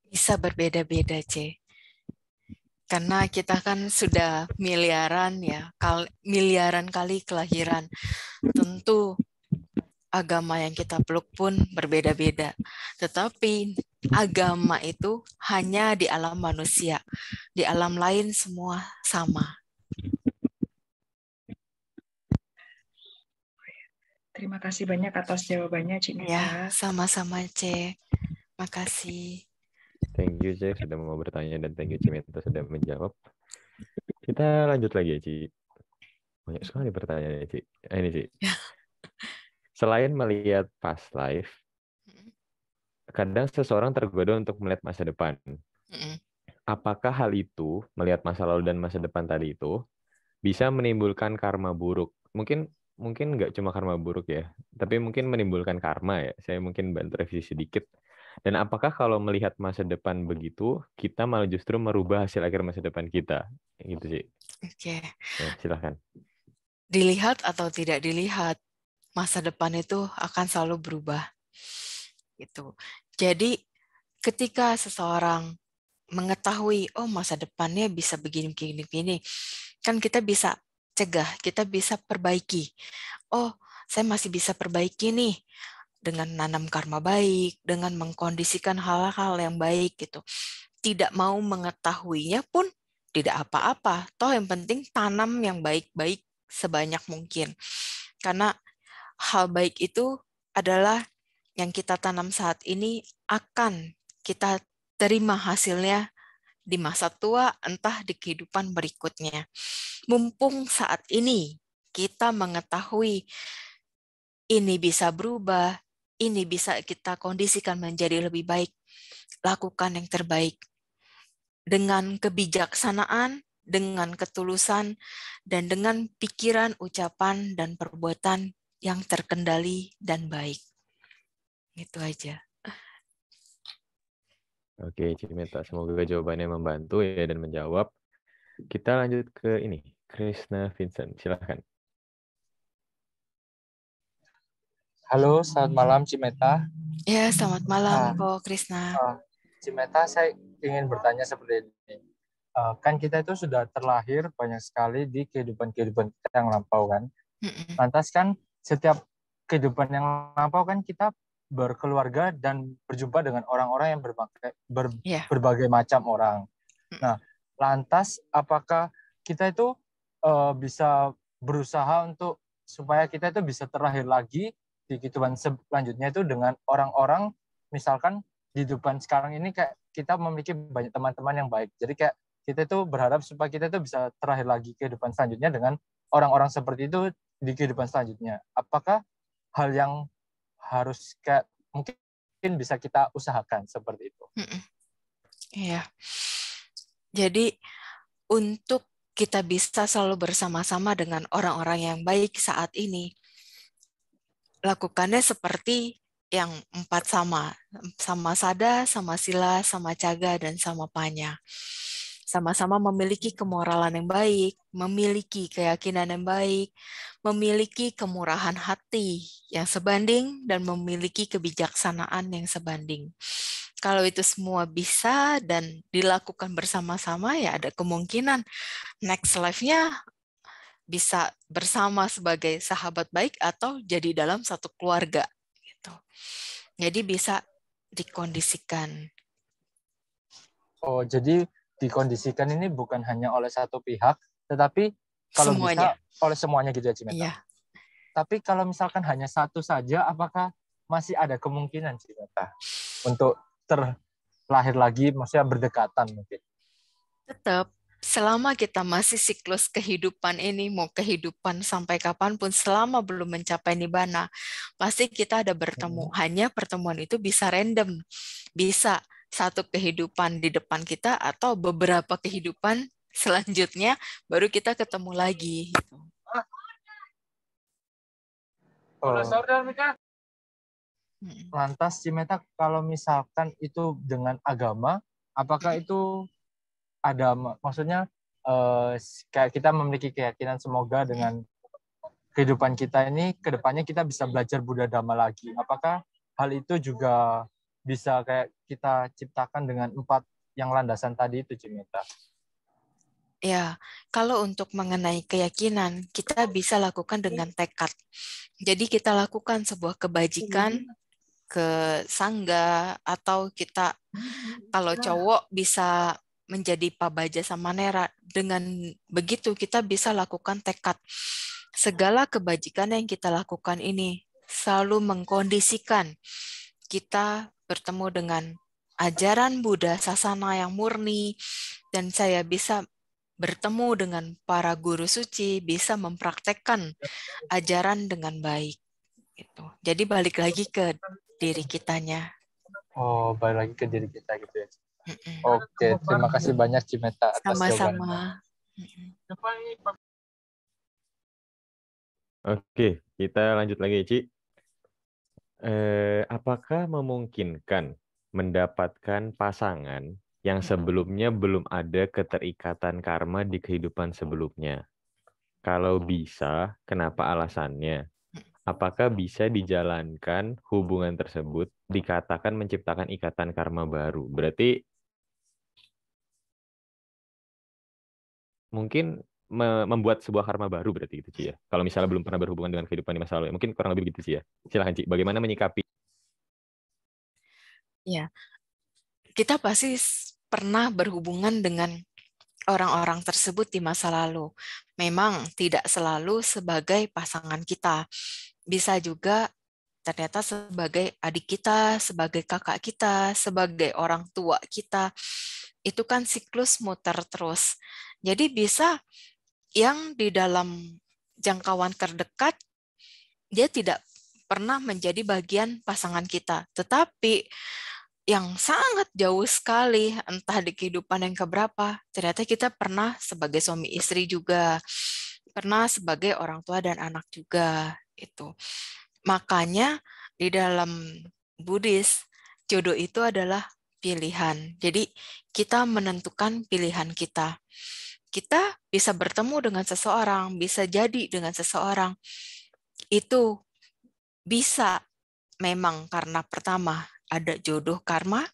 Bisa berbeda-beda, C. Karena kita kan sudah miliaran kali kelahiran. Tentu agama yang kita peluk pun berbeda-beda. Tetapi agama itu hanya di alam manusia. Di alam lain semua sama. Terima kasih banyak atas jawabannya, Cik Meta. Ya, sama-sama, C. Makasih. Thank you, C, sudah mau bertanya, dan thank you, Cimeta, sudah menjawab. Kita lanjut lagi ya, Ci. Banyak sekali pertanyaannya, Ci. Ini, Ci. Selain melihat past life, kadang seseorang tergoda untuk melihat masa depan. Apakah hal itu, melihat masa lalu dan masa depan tadi itu, bisa menimbulkan karma buruk? Mungkin nggak cuma karma buruk ya, tapi mungkin menimbulkan karma ya. Saya mungkin bantu revisi sedikit. Dan apakah kalau melihat masa depan begitu, kita malah justru merubah hasil akhir masa depan kita? Gitu sih. Oke. Ya, silakan. Dilihat atau tidak dilihat, masa depan itu akan selalu berubah. Gitu. Jadi ketika seseorang mengetahui, oh masa depannya bisa begini, kan kita bisa cegah, kita bisa perbaiki. Oh, saya masih bisa perbaiki nih dengan nanam karma baik, dengan mengkondisikan hal-hal yang baik gitu. Tidak mau mengetahuinya pun tidak apa-apa. Toh yang penting tanam yang baik-baik sebanyak mungkin. Karena hal baik itu adalah yang kita tanam saat ini akan kita terima hasilnya di masa tua, entah di kehidupan berikutnya. Mumpung saat ini kita mengetahui ini bisa berubah, ini bisa kita kondisikan menjadi lebih baik, lakukan yang terbaik. Dengan kebijaksanaan, dengan ketulusan, dan dengan pikiran, ucapan, dan perbuatan yang terkendali dan baik. Itu aja. Oke, Cimeta, semoga jawabannya membantu ya dan menjawab. Kita lanjut ke ini, Krishna Vincent, silakan. Halo, selamat malam Cimeta. Ya, selamat malam kok Krishna. Cimeta, saya ingin bertanya seperti ini. Kan kita itu sudah terlahir banyak sekali di kehidupan kita yang lampau kan. Lantas kan setiap kehidupan yang lampau kan kita berkeluarga dan berjumpa dengan orang-orang yang berbagai macam orang. Nah, lantas apakah kita itu bisa berusaha untuk supaya kita itu bisa terlahir lagi di kehidupan selanjutnya itu dengan orang-orang, misalkan di kehidupan sekarang ini kayak kita memiliki banyak teman-teman yang baik. Jadi kayak kita itu berharap supaya kita itu bisa terlahir lagi kehidupan selanjutnya dengan orang-orang seperti itu di kehidupan selanjutnya. Apakah hal yang harus kayak mungkin bisa kita usahakan seperti itu? Iya. Jadi untuk kita bisa selalu bersama-sama dengan orang-orang yang baik saat ini, lakukannya seperti yang 4 sama Sada, sama Sila, sama Caga, dan sama Panya. Sama-sama memiliki kemoralan yang baik, memiliki keyakinan yang baik, memiliki kemurahan hati yang sebanding, dan memiliki kebijaksanaan yang sebanding. Kalau itu semua bisa dan dilakukan bersama-sama, ya ada kemungkinan next life-nya bisa bersama sebagai sahabat baik atau jadi dalam satu keluarga. Gitu. Jadi bisa dikondisikan. Oh, jadi dikondisikan ini bukan hanya oleh satu pihak, tetapi kalau semuanya. Bisa oleh semuanya gitu ya, Cimeta? Iya. Tapi kalau misalkan hanya satu saja, apakah masih ada kemungkinan, Cimeta, untuk terlahir lagi, maksudnya berdekatan mungkin? Tetap, selama kita masih siklus kehidupan ini, mau kehidupan sampai kapanpun, selama belum mencapai nibbana, pasti kita ada bertemu. Hanya pertemuan itu bisa random. Bisa satu kehidupan di depan kita atau beberapa kehidupan selanjutnya baru kita ketemu lagi. Lantas, Cimeta, kalau misalkan itu dengan agama, apakah itu ada, maksudnya kayak kita memiliki keyakinan semoga dengan kehidupan kita ini, kedepannya kita bisa belajar Buddha Dhamma lagi. Apakah hal itu juga bisa kayak kita ciptakan dengan 4 yang landasan tadi itu, Cimeta? Ya, kalau untuk mengenai keyakinan, kita bisa lakukan dengan tekad. Jadi kita lakukan sebuah kebajikan ke sangga, atau kita kalau cowok bisa menjadi pabaja samanera. Dengan begitu kita bisa lakukan tekad. Segala kebajikan yang kita lakukan ini selalu mengkondisikan kita bertemu dengan ajaran Buddha Sasana yang murni, dan saya bisa bertemu dengan para guru suci, bisa mempraktekkan ajaran dengan baik. Gitu. Jadi balik lagi ke diri kitanya. Oh, balik lagi ke diri kita gitu ya. Oke, terima kasih banyak, Cimeta, atas sama-sama. Oke, kita lanjut lagi, Ci. Apakah memungkinkan mendapatkan pasangan yang sebelumnya belum ada keterikatan karma di kehidupan sebelumnya? Kalau bisa, kenapa alasannya? Apakah bisa dijalankan hubungan tersebut dikatakan menciptakan ikatan karma baru? Berarti mungkin membuat sebuah karma baru berarti gitu, Ci ya. Kalau misalnya belum pernah berhubungan dengan kehidupan di masa lalu, mungkin kurang lebih begitu, Ci ya. Silakan, Ci. Bagaimana menyikapi? Ya, kita pasti pernah berhubungan dengan orang-orang tersebut di masa lalu. Memang tidak selalu sebagai pasangan kita. Bisa juga ternyata sebagai adik kita, sebagai kakak kita, sebagai orang tua kita. Itu kan siklus muter terus. Jadi bisa yang di dalam jangkauan terdekat, dia tidak pernah menjadi bagian pasangan kita. Tetapi yang sangat jauh sekali, entah di kehidupan yang keberapa, ternyata kita pernah sebagai suami istri juga, pernah sebagai orang tua dan anak juga. Itu. Makanya di dalam Buddhis, jodoh itu adalah pilihan. Jadi kita menentukan pilihan kita. Kita bisa bertemu dengan seseorang, bisa jadi dengan seseorang. Itu bisa memang karena pertama, ada jodoh karma,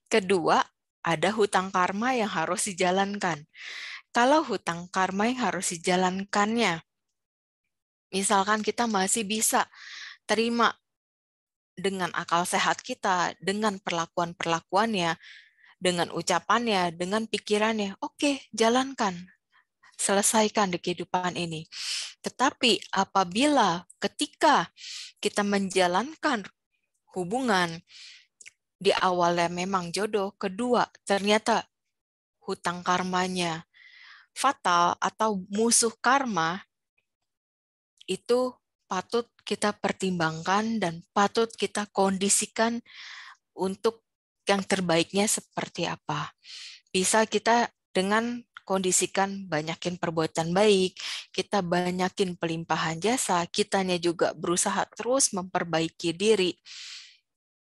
kedua, ada hutang karma yang harus dijalankan. Kalau hutang karma yang harus dijalankannya Misalkan kita masih bisa terima dengan akal sehat kita, dengan perlakuan-perlakuannya, dengan ucapannya, dengan pikirannya, oke, jalankan, selesaikan di kehidupan ini. Tetapi apabila ketika kita menjalankan hubungan, di awalnya memang jodoh, kedua ternyata hutang karmanya fatal atau musuh karma, itu patut kita pertimbangkan dan patut kita kondisikan untuk yang terbaiknya seperti apa. Bisa kita dengan kondisikan banyakin perbuatan baik, kita banyakin pelimpahan jasa, kitanya juga berusaha terus memperbaiki diri.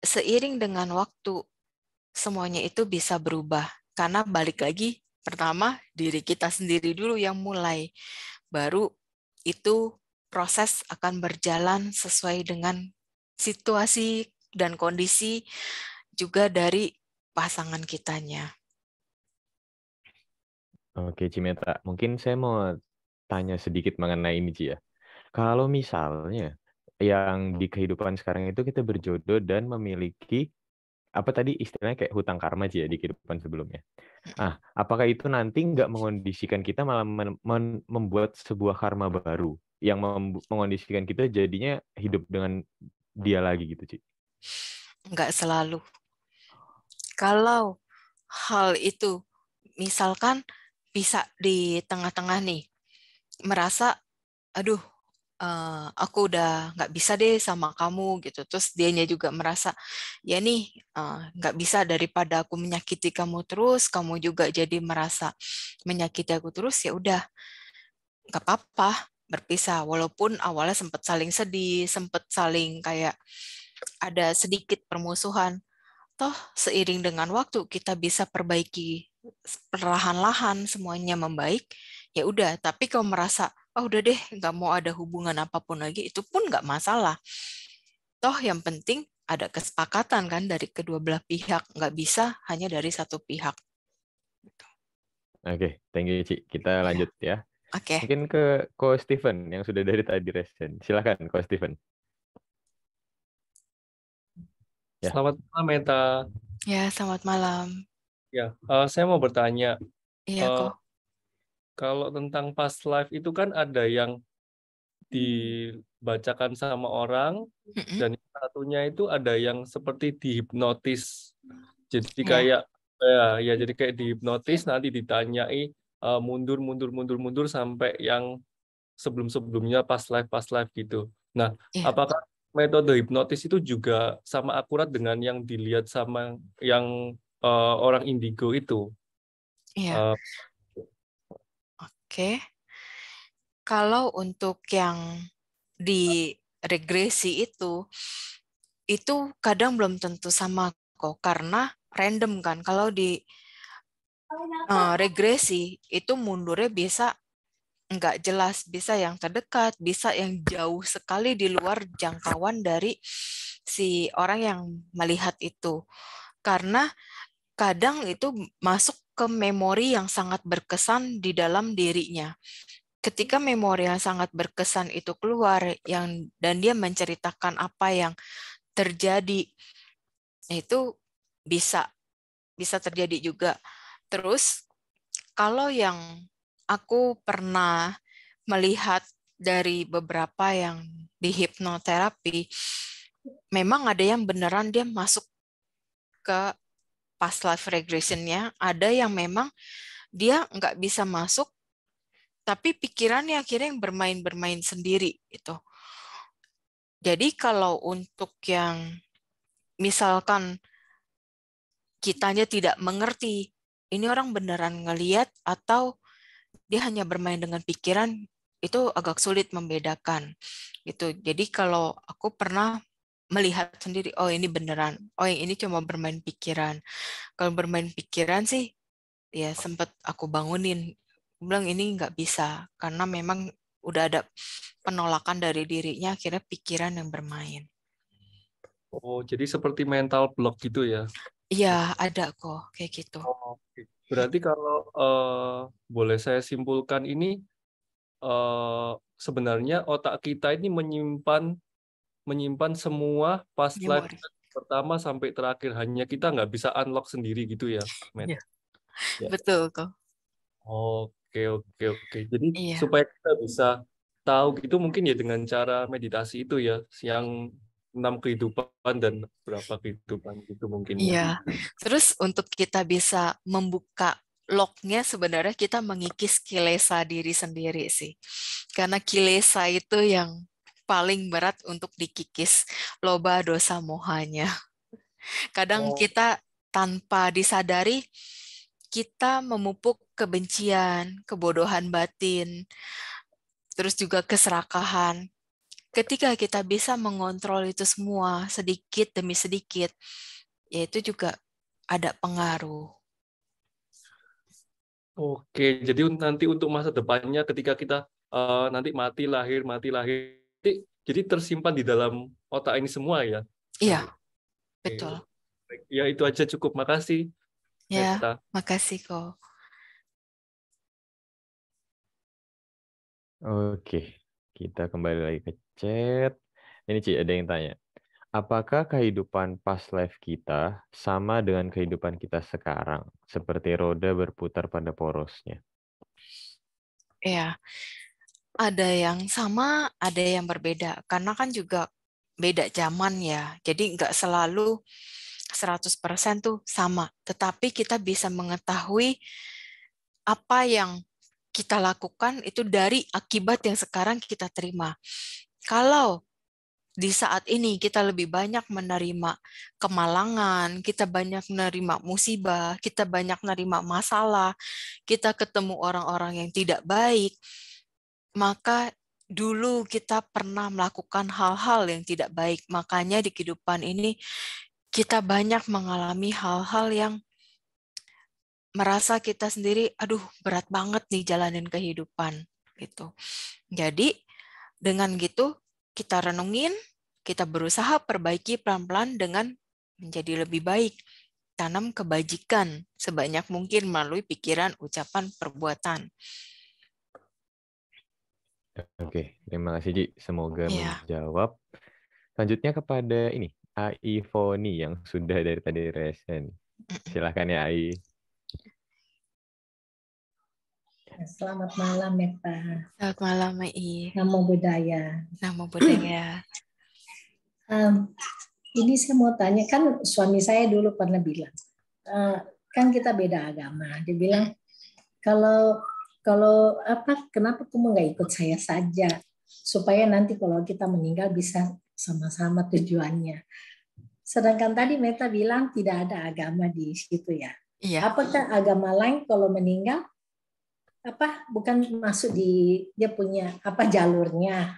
Seiring dengan waktu, semuanya itu bisa berubah. Karena balik lagi, pertama diri kita sendiri dulu yang mulai. Baru itu proses akan berjalan sesuai dengan situasi dan kondisi juga dari pasangan kitanya. Oke, Cimeta. Mungkin saya mau tanya sedikit mengenai ini, Ci, ya. Kalau misalnya yang di kehidupan sekarang itu kita berjodoh dan memiliki apa tadi istilahnya kayak hutang karma, Ci, ya, di kehidupan sebelumnya. Apakah itu nanti nggak mengondisikan kita malah membuat sebuah karma baru yang mengondisikan kita jadinya hidup dengan dia lagi gitu, Ci? Nggak selalu. Kalau hal itu misalkan bisa di tengah-tengah nih, merasa, aduh, aku udah nggak bisa deh sama kamu gitu. Terus dianya juga merasa, ya nih nggak bisa, daripada aku menyakiti kamu terus, kamu juga jadi merasa menyakiti aku terus, ya udah nggak apa-apa berpisah. Walaupun awalnya sempat saling sedih, sempat saling kayak ada sedikit permusuhan. Toh seiring dengan waktu kita bisa perbaiki perlahan-lahan, semuanya membaik, ya udah. Tapi kalau merasa, oh udah deh, nggak mau ada hubungan apapun lagi, itu pun nggak masalah. Toh yang penting ada kesepakatan kan dari kedua belah pihak, nggak bisa hanya dari satu pihak. Oke, thank you, Ci. Kita lanjut ya. Oke. Mungkin ke Ko Steven yang sudah dari tadi resen. Silakan, Ko Steven. Ya. Selamat malam, Meta. Ya, selamat malam. Ya, saya mau bertanya. Iya, kok. Kalau tentang past life itu kan ada yang dibacakan sama orang, dan yang satunya itu ada yang seperti dihipnotis. Jadi kayak jadi kayak dihipnotis, nanti ditanyai mundur sampai yang sebelum-sebelumnya past life gitu. Nah, apakah metode hipnotis itu juga sama akurat dengan yang dilihat sama yang orang indigo itu? Iya. Oke. Kalau untuk yang di regresi itu kadang belum tentu sama kok, karena random kan. Kalau di regresi itu mundurnya bisa nggak jelas, bisa yang terdekat, bisa yang jauh sekali di luar jangkauan dari si orang yang melihat itu. Karena kadang itu masuk ke memori yang sangat berkesan di dalam dirinya. Ketika memori yang sangat berkesan itu keluar, dan dia menceritakan apa yang terjadi, itu bisa terjadi juga. Terus kalau yang aku pernah melihat dari beberapa yang di hipnoterapi, memang ada yang beneran dia masuk ke past life regression-nya, ada yang memang dia nggak bisa masuk, tapi pikirannya akhirnya yang bermain-bermain sendiri gitu. Jadi kalau untuk yang misalkan kitanya tidak mengerti, ini orang beneran ngelihat atau dia hanya bermain dengan pikiran, itu agak sulit membedakan gitu. Jadi kalau aku pernah melihat sendiri, oh ini beneran, oh yang ini cuma bermain pikiran. Kalau bermain pikiran sih, ya sempat aku bangunin, bilang ini nggak bisa, karena memang udah ada penolakan dari dirinya, akhirnya pikiran yang bermain. Oh, jadi seperti mental block gitu ya? Iya, ada kok kayak gitu. Oh, berarti kalau boleh saya simpulkan ini, sebenarnya otak kita ini menyimpan semua past life pertama sampai terakhir, hanya kita nggak bisa unlock sendiri gitu ya, Met? Ya. Betul kok. Oke. Jadi supaya kita bisa tahu gitu mungkin ya dengan cara meditasi itu ya, yang 6 kehidupan dan berapa kehidupan gitu mungkin ya. Iya. Terus untuk kita bisa membuka locknya sebenarnya kita mengikis kilesa diri sendiri sih. Karena kilesa itu yang paling berat untuk dikikis, loba dosa mohanya. Kadang kita tanpa disadari kita memupuk kebencian, kebodohan batin, terus juga keserakahan. Ketika kita bisa mengontrol itu semua sedikit demi sedikit, ya itu juga ada pengaruh. Oke, jadi nanti untuk masa depannya ketika kita nanti mati lahir, jadi tersimpan di dalam otak ini semua ya? Iya, betul. Ya itu aja cukup, makasih. Ya, Meta. makasih kok. Oke, kita kembali lagi ke chat. Ini Ci, ada yang tanya. Apakah kehidupan past life kita sama dengan kehidupan kita sekarang? Seperti roda berputar pada porosnya. Ya, ada yang sama, ada yang berbeda. Karena kan juga beda zaman ya. Jadi nggak selalu 100% tuh sama. Tetapi kita bisa mengetahui apa yang kita lakukan itu dari akibat yang sekarang kita terima. Kalau di saat ini kita lebih banyak menerima kemalangan, kita banyak menerima musibah, kita banyak menerima masalah, kita ketemu orang-orang yang tidak baik, maka dulu kita pernah melakukan hal-hal yang tidak baik. Makanya di kehidupan ini kita banyak mengalami hal-hal yang merasa kita sendiri, aduh berat banget nih jalanin kehidupan gitu. Jadi dengan gitu kita renungin, kita berusaha perbaiki pelan-pelan dengan menjadi lebih baik. Tanam kebajikan sebanyak mungkin melalui pikiran, ucapan, perbuatan. Oke, terima kasih Ji. Semoga menjawab. Selanjutnya kepada ini, AI Foni yang sudah dari tadi resen. Silahkan ya AI. Selamat malam, Meta. Selamat malam, AI. Namo Buddhaya. Namo Buddhaya. Ini saya mau tanya, kan suami saya dulu pernah bilang, kan kita beda agama. Dia bilang, kalau kenapa kamu nggak ikut saya saja, supaya nanti kalau kita meninggal bisa sama-sama tujuannya. Sedangkan tadi Meta bilang tidak ada agama di situ ya. Iya. Apakah agama lain kalau meninggal bukan masuk di dia punya jalurnya?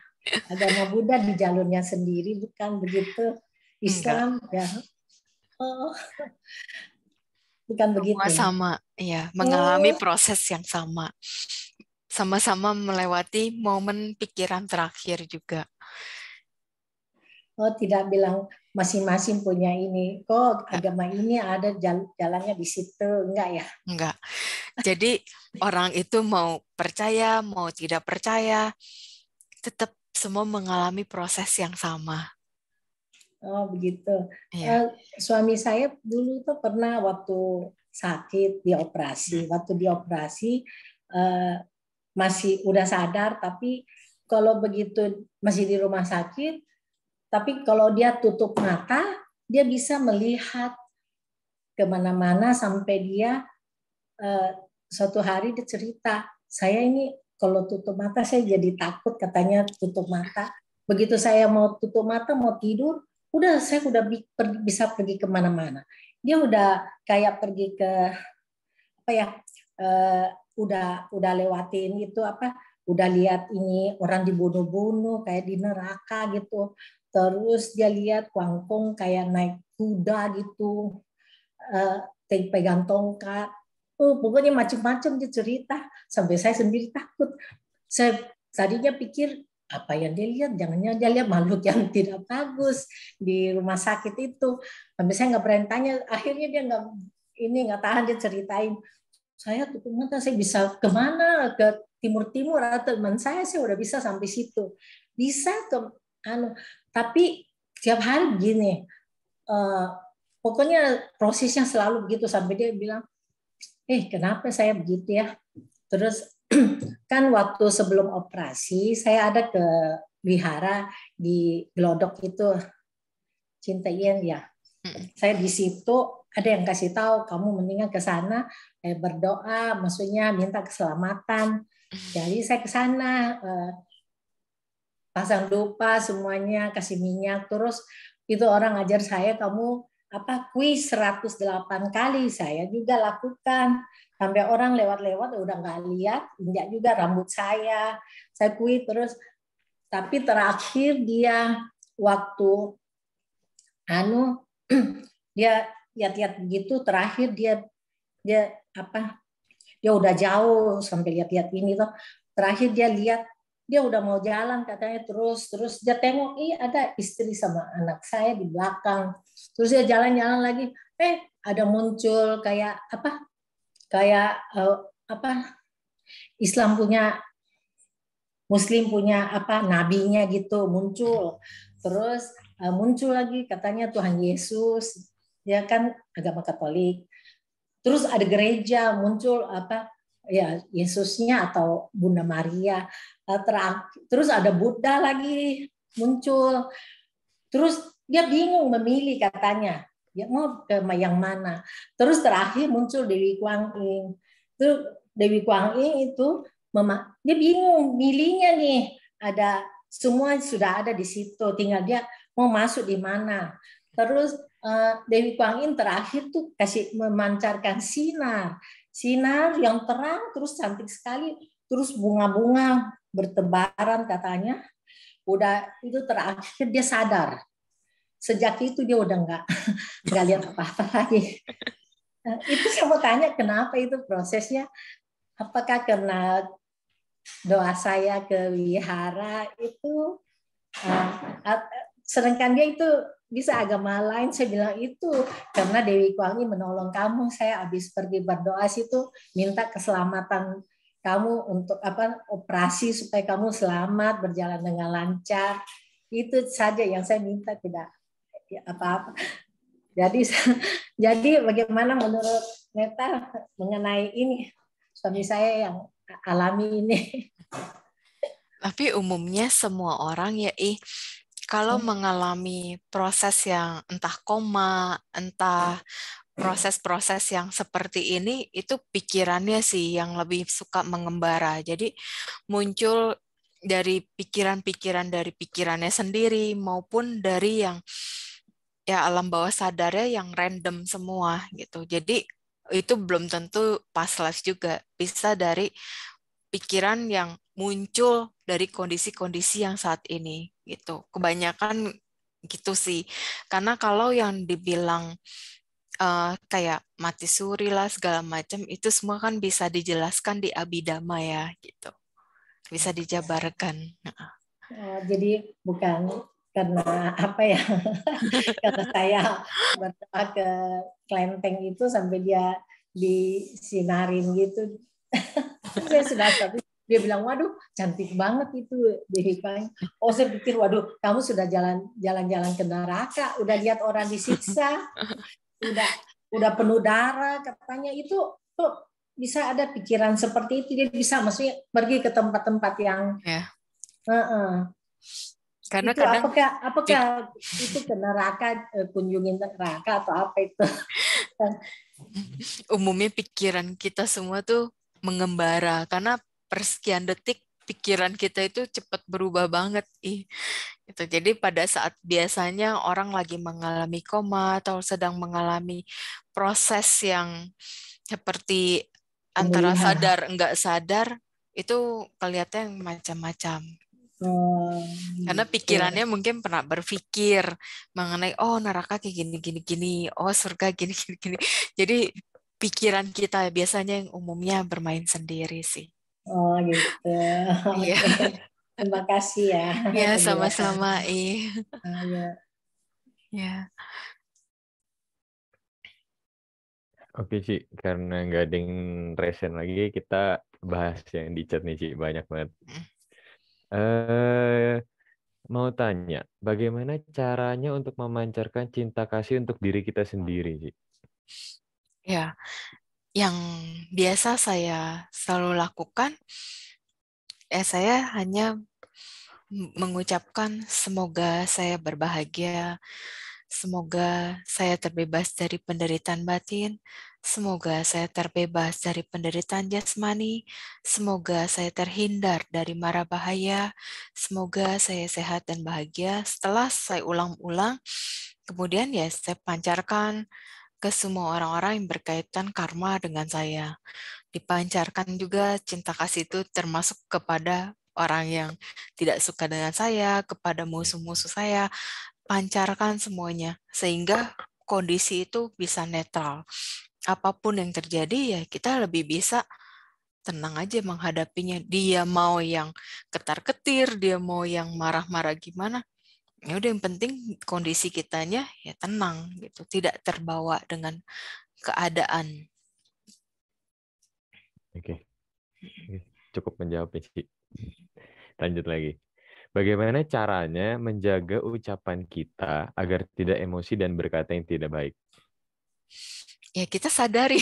Agama Buddha di jalurnya sendiri, bukan begitu? Islam ya. Oh. Bukan begitu. Sama, ya, mengalami proses yang sama. Sama-sama melewati momen pikiran terakhir juga. Oh, tidak bilang masing-masing punya ini. Kok agama ini ada jalannya di situ, enggak ya? Enggak. Jadi orang itu mau percaya, mau tidak percaya, tetap semua mengalami proses yang sama. Oh, begitu. Ya. Suami saya dulu tuh pernah waktu sakit dioperasi. Waktu dioperasi masih udah sadar, tapi kalau begitu masih di rumah sakit, tapi kalau dia tutup mata, dia bisa melihat kemana-mana sampai dia suatu hari dia cerita, saya ini kalau tutup mata saya jadi takut, katanya tutup mata. Begitu saya mau tutup mata, mau tidur, saya udah bisa pergi kemana-mana. Dia udah kayak pergi ke udah lewatin itu udah lihat ini orang dibunuh-bunuh kayak di neraka gitu. Terus dia lihat Kuangkong kayak naik kuda gitu, pegang tongkat. Pokoknya macam-macam dia cerita. Sampai saya sendiri takut. Saya tadinya pikir apa yang dia lihat, jangan-jangan dia lihat makhluk yang tidak bagus di rumah sakit itu. Sampai saya nggak berani tanya. Akhirnya dia nggak tahan, dia ceritain. Saya tutup mata, saya bisa kemana, timur atau teman saya udah bisa sampai situ, bisa ke tapi tiap hari begini, pokoknya prosesnya selalu begitu sampai dia bilang, kenapa saya begitu ya? Terus kan waktu sebelum operasi saya ada ke wihara di Glodok itu, Cinta Yen ya. Saya di situ ada yang kasih tahu, kamu mendingan ke sana berdoa, maksudnya minta keselamatan. Jadi saya ke sana, pasang dupa semuanya, kasih minyak, terus itu orang ajar saya, kamu kuis 108 kali, saya juga lakukan. Sampai orang lewat-lewat udah nggak lihat, injak juga rambut saya kuis terus. Tapi terakhir dia waktu dia lihat-lihat begitu, terakhir dia udah jauh sampai lihat-lihat ini tuh. Terakhir dia lihat, dia udah mau jalan katanya, terus dia tengok, ada istri sama anak saya di belakang. Terus dia jalan-jalan lagi, ada muncul kayak Islam punya, Muslim punya nabinya gitu muncul. Terus muncul lagi katanya Tuhan Yesus, dia kan agama Katolik. Terus ada gereja muncul Yesusnya atau Bunda Maria. Terus ada Buddha lagi muncul. Terus dia bingung memilih katanya, dia mau ke yang mana. Terus terakhir muncul Dewi Kuang Yin. Terus Dewi Kuang Yin itu dia bingung milihnya nih. Ada semua sudah ada di situ, tinggal dia mau masuk di mana. Terus Dewi Kuang Yin terakhir tuh kasih memancarkan sinar yang terang, terus cantik sekali, terus bunga-bunga bertebaran katanya. Udah itu terakhir dia sadar. Sejak itu dia udah nggak lihat apa-apa lagi. Itu saya mau tanya kenapa itu prosesnya? Apakah karena doa saya ke wihara itu, sedangkan dia itu bisa agama lain, saya bilang itu karena Dewi Kuang Yin menolong kamu. Saya habis pergi berdoa situ minta keselamatan kamu untuk operasi supaya kamu selamat berjalan dengan lancar. Itu saja yang saya minta, tidak apa-apa. Jadi bagaimana menurut Neta mengenai ini suami saya yang alami ini? Tapi umumnya semua orang ya kalau mengalami proses yang entah koma, entah proses-proses yang seperti ini, itu pikirannya sih yang lebih suka mengembara. Jadi muncul dari pikiran-pikiran dari pikirannya sendiri maupun dari yang alam bawah sadarnya yang random semua gitu. Jadi itu belum tentu past life juga, bisa dari pikiran yang muncul dari kondisi-kondisi yang saat ini gitu. Kebanyakan gitu sih. Karena kalau yang dibilang kayak mati suri lah segala macam, itu semua kan bisa dijelaskan di Abhidhamma ya gitu. Bisa dijabarkan. Jadi bukan karena karena saya berdoa ke kelenteng itu sampai dia disinarin gitu. Saya sudah tapi dia bilang, waduh cantik banget itu Dewi Kuang Yin. Saya pikir, waduh kamu sudah jalan-jalan ke neraka, udah lihat orang disiksa, udah penuh darah katanya. Itu tuh bisa ada pikiran seperti itu, dia bisa maksudnya pergi ke tempat-tempat yang karena itu kadang apakah itu ke neraka, kunjungin neraka atau apa itu? Umumnya pikiran kita semua tuh mengembara karena persekian detik pikiran kita itu cepat berubah banget gitu. Jadi pada saat biasanya orang lagi mengalami koma atau sedang mengalami proses yang seperti antara sadar enggak sadar, itu kelihatan macam-macam. Karena pikirannya mungkin pernah berpikir mengenai neraka kayak gini, surga gini. Jadi pikiran kita biasanya yang umumnya bermain sendiri sih. Gitu. Iya. Terima kasih ya. Ya, sama-sama. Ya. Ya. Oke, Ci. Karena nggak ada yang resen lagi, kita bahas yang di chat nih, Ci. Banyak banget. Mau tanya, bagaimana caranya untuk memancarkan cinta kasih untuk diri kita sendiri, Ci? Ya, yang biasa saya selalu lakukan, saya hanya mengucapkan semoga saya berbahagia, semoga saya terbebas dari penderitaan batin, semoga saya terbebas dari penderitaan jasmani, semoga saya terhindar dari mara bahaya, semoga saya sehat dan bahagia. Setelah saya ulang-ulang, kemudian ya saya pancarkan ke semua orang-orang yang berkaitan karma dengan saya. Dipancarkan juga cinta kasih itu termasuk kepada orang yang tidak suka dengan saya, kepada musuh-musuh saya, pancarkan semuanya sehingga kondisi itu bisa netral. Apapun yang terjadi ya kita lebih bisa tenang aja menghadapinya. Dia mau yang ketar-ketir, dia mau yang marah-marah gimana, ya udah yang penting kondisi kitanya ya tenang gitu, tidak terbawa dengan keadaan. Oke. Cukup menjawab, Ci. Lanjut lagi. Bagaimana caranya menjaga ucapan kita agar tidak emosi dan berkata yang tidak baik? Ya kita sadari.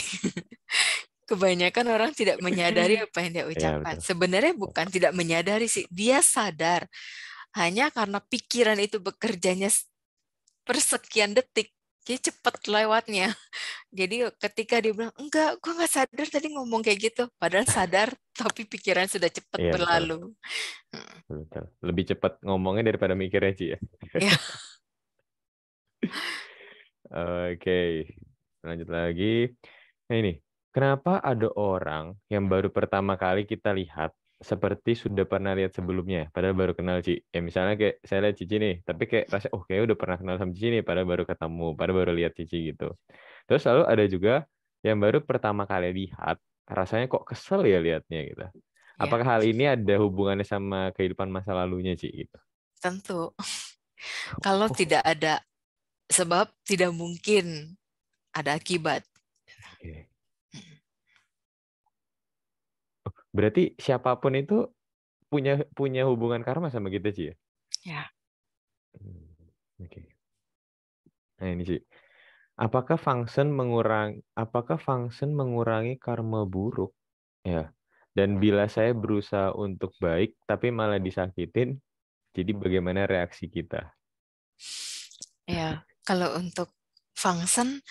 Kebanyakan orang tidak menyadari apa yang dia ucapkan. Ya, sebenarnya bukan tidak menyadari sih, dia sadar. Hanya karena pikiran itu bekerjanya persekian detik, jadi cepat lewatnya. Jadi ketika dia bilang, enggak, gue nggak sadar tadi ngomong kayak gitu. Padahal sadar, tapi pikiran sudah cepat Iya, berlalu. betul. Lebih cepat ngomongnya daripada mikirnya, Ci, ya. Ya. Oke, lanjut lagi. Nah ini, kenapa ada orang yang baru pertama kali kita lihat seperti sudah pernah lihat sebelumnya, padahal baru kenal, Ci? Ya misalnya kayak saya lihat Cici nih, tapi kayak rasa, oh kayak udah pernah kenal sama Cici nih, padahal baru ketemu, padahal baru lihat Cici gitu. Terus lalu ada juga yang baru pertama kali lihat, rasanya kok kesel ya lihatnya gitu. Apakah hal ini ada hubungannya sama kehidupan masa lalunya, Ci? Gitu? Tentu. Kalau tidak ada sebab, tidak mungkin ada akibat. Oke. Berarti siapapun itu punya hubungan karma sama kita, Ci, ya? Ya. Oke. Nah ini sih. Apakah function mengurangi karma buruk? Ya. Dan bila saya berusaha untuk baik tapi malah disakitin, jadi bagaimana reaksi kita? Ya, kalau untuk function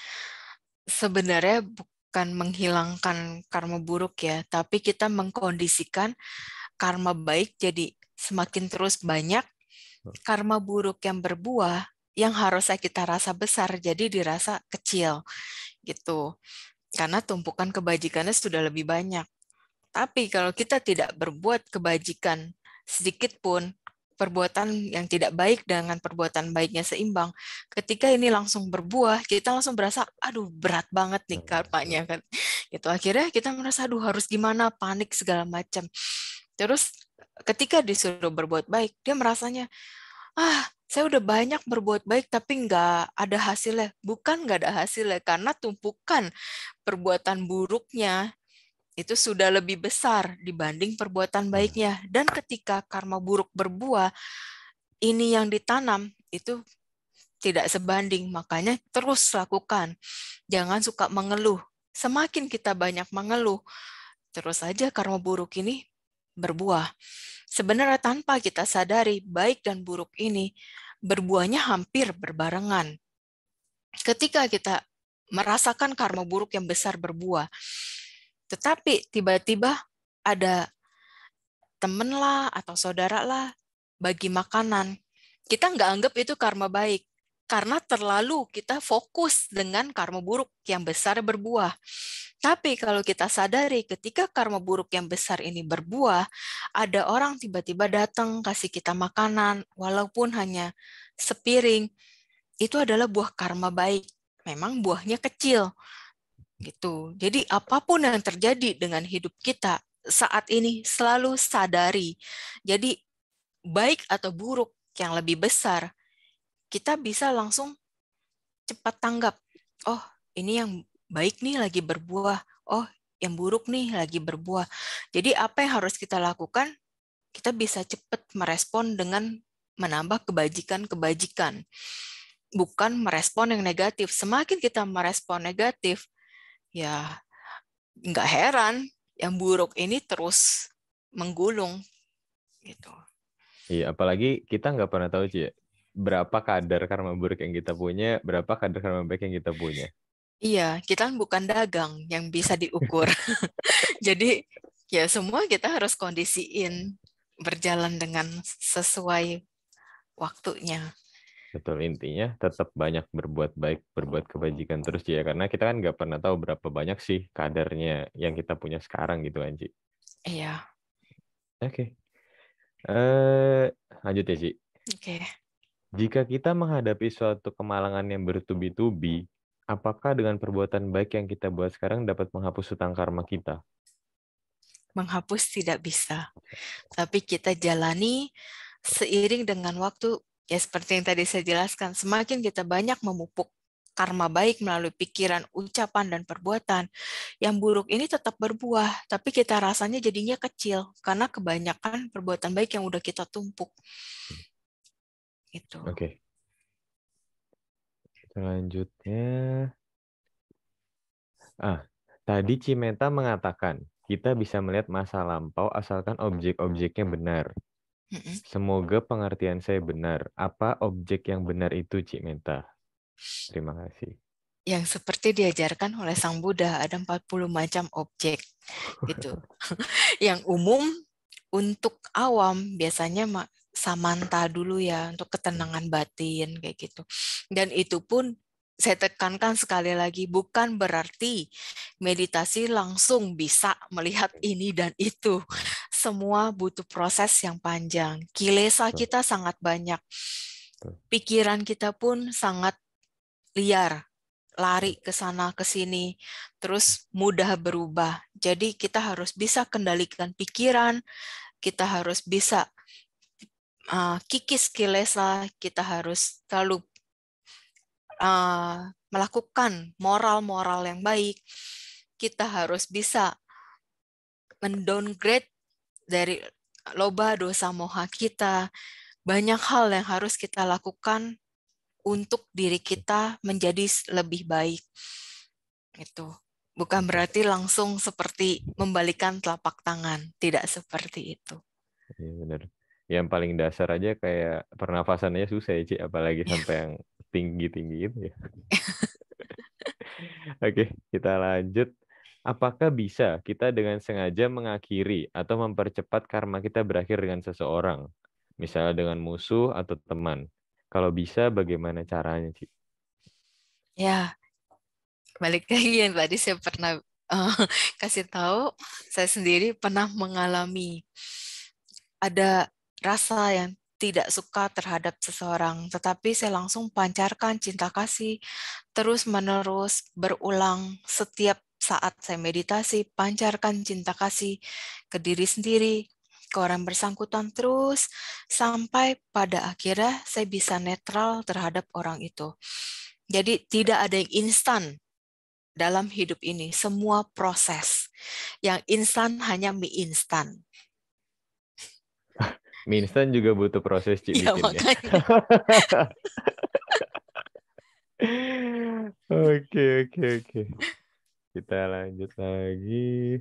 sebenarnya bukan menghilangkan karma buruk ya, tapi kita mengkondisikan karma baik jadi semakin terus banyak, karma buruk yang berbuah yang harusnya kita rasa besar jadi dirasa kecil gitu. Karena tumpukan kebajikannya sudah lebih banyak. Tapi kalau kita tidak berbuat kebajikan sedikit pun, perbuatan yang tidak baik dengan perbuatan baiknya seimbang, ketika ini langsung berbuah, kita langsung berasa, aduh berat banget nih karmanya kan. Gitu. Akhirnya kita merasa, aduh harus gimana, panik segala macam. Terus ketika disuruh berbuat baik, dia merasanya, saya udah banyak berbuat baik tapi nggak ada hasilnya. Bukan nggak ada hasilnya, karena tumpukan perbuatan buruknya itu sudah lebih besar dibanding perbuatan baiknya. Dan ketika karma buruk berbuah, ini yang ditanam itu tidak sebanding. Makanya terus lakukan. Jangan suka mengeluh. Semakin kita banyak mengeluh, terus saja karma buruk ini berbuah. Sebenarnya tanpa kita sadari, baik dan buruk ini berbuahnya hampir berbarengan. Ketika kita merasakan karma buruk yang besar berbuah, tetapi tiba-tiba ada temen lah atau saudara lah bagi makanan, kita nggak anggap itu karma baik. Karena terlalu kita fokus dengan karma buruk yang besar berbuah. Tapi kalau kita sadari ketika karma buruk yang besar ini berbuah, ada orang tiba-tiba datang kasih kita makanan, walaupun hanya sepiring, itu adalah buah karma baik. Memang buahnya kecil. Gitu. Jadi apapun yang terjadi dengan hidup kita saat ini selalu sadari. Jadi baik atau buruk yang lebih besar, kita bisa langsung cepat tanggap. Oh, ini yang baik nih lagi berbuah, oh yang buruk nih lagi berbuah. Jadi apa yang harus kita lakukan? Kita bisa cepat merespon dengan menambah kebajikan-kebajikan. Bukan merespon yang negatif. Semakin kita merespon negatif, ya nggak heran yang buruk ini terus menggulung. Gitu. Iya, apalagi kita nggak pernah tahu sih ya, berapa kadar karma buruk yang kita punya, berapa kadar karma baik yang kita punya. Iya, kita kan bukan dagang yang bisa diukur. Jadi ya semua kita harus kondisiin berjalan dengan sesuai waktunya. Betul, intinya tetap banyak berbuat baik, berbuat kebajikan terus ya, karena kita kan nggak pernah tahu berapa banyak sih kadarnya yang kita punya sekarang gitu Anji. Iya. Oke. Lanjut ya, Ci. Oke. Jika kita menghadapi suatu kemalangan yang bertubi-tubi, apakah dengan perbuatan baik yang kita buat sekarang dapat menghapus hutang karma kita? Menghapus tidak bisa. Tapi kita jalani seiring dengan waktu, ya seperti yang tadi saya jelaskan, semakin kita banyak memupuk karma baik melalui pikiran, ucapan, dan perbuatan, yang buruk ini tetap berbuah, tapi kita rasanya jadinya kecil, karena kebanyakan perbuatan baik yang udah kita tumpuk. Gitu. Oke. Selanjutnya, tadi Cimeta mengatakan, kita bisa melihat masa lampau asalkan objek-objeknya benar. Semoga pengertian saya benar. Apa objek yang benar itu, Cimeta? Terima kasih. Yang seperti diajarkan oleh Sang Buddha, ada 40 macam objek. Gitu. Yang umum untuk awam biasanya samanta dulu ya, untuk ketenangan batin kayak gitu. Dan itu pun saya tekankan sekali lagi, bukan berarti meditasi langsung bisa melihat ini dan itu. Semua butuh proses yang panjang. Kilesa kita sangat banyak. Pikiran kita pun sangat liar, lari ke sana ke sini, terus mudah berubah. Jadi kita harus bisa kendalikan pikiran, kita harus bisa kikis kilesa, kita harus selalu melakukan moral-moral yang baik. Kita harus bisa mendowngrade dari loba dosa moha kita. Banyak hal yang harus kita lakukan untuk diri kita menjadi lebih baik. Itu bukan berarti langsung seperti membalikan telapak tangan, tidak seperti itu. Iya benar. Yang paling dasar aja kayak pernafasannya susah ya, Ci, apalagi sampai yang tinggi-tinggi gitu ya. Oke, kita lanjut. Apakah bisa kita dengan sengaja mengakhiri atau mempercepat karma kita berakhir dengan seseorang? Misalnya dengan musuh atau teman. Kalau bisa, bagaimana caranya, Ci? Ya, balik lagi yang tadi saya pernah kasih tahu, saya sendiri pernah mengalami ada rasa yang tidak suka terhadap seseorang, tetapi saya langsung pancarkan cinta kasih, terus-menerus berulang setiap saat saya meditasi, pancarkan cinta kasih ke diri sendiri, ke orang bersangkutan terus, sampai pada akhirnya saya bisa netral terhadap orang itu. Jadi tidak ada yang instan dalam hidup ini, semua proses. Yang instan hanya mie instan. Mie instan juga butuh proses, Ci, ya, bikinnya. makanya. Oke. Kita lanjut lagi.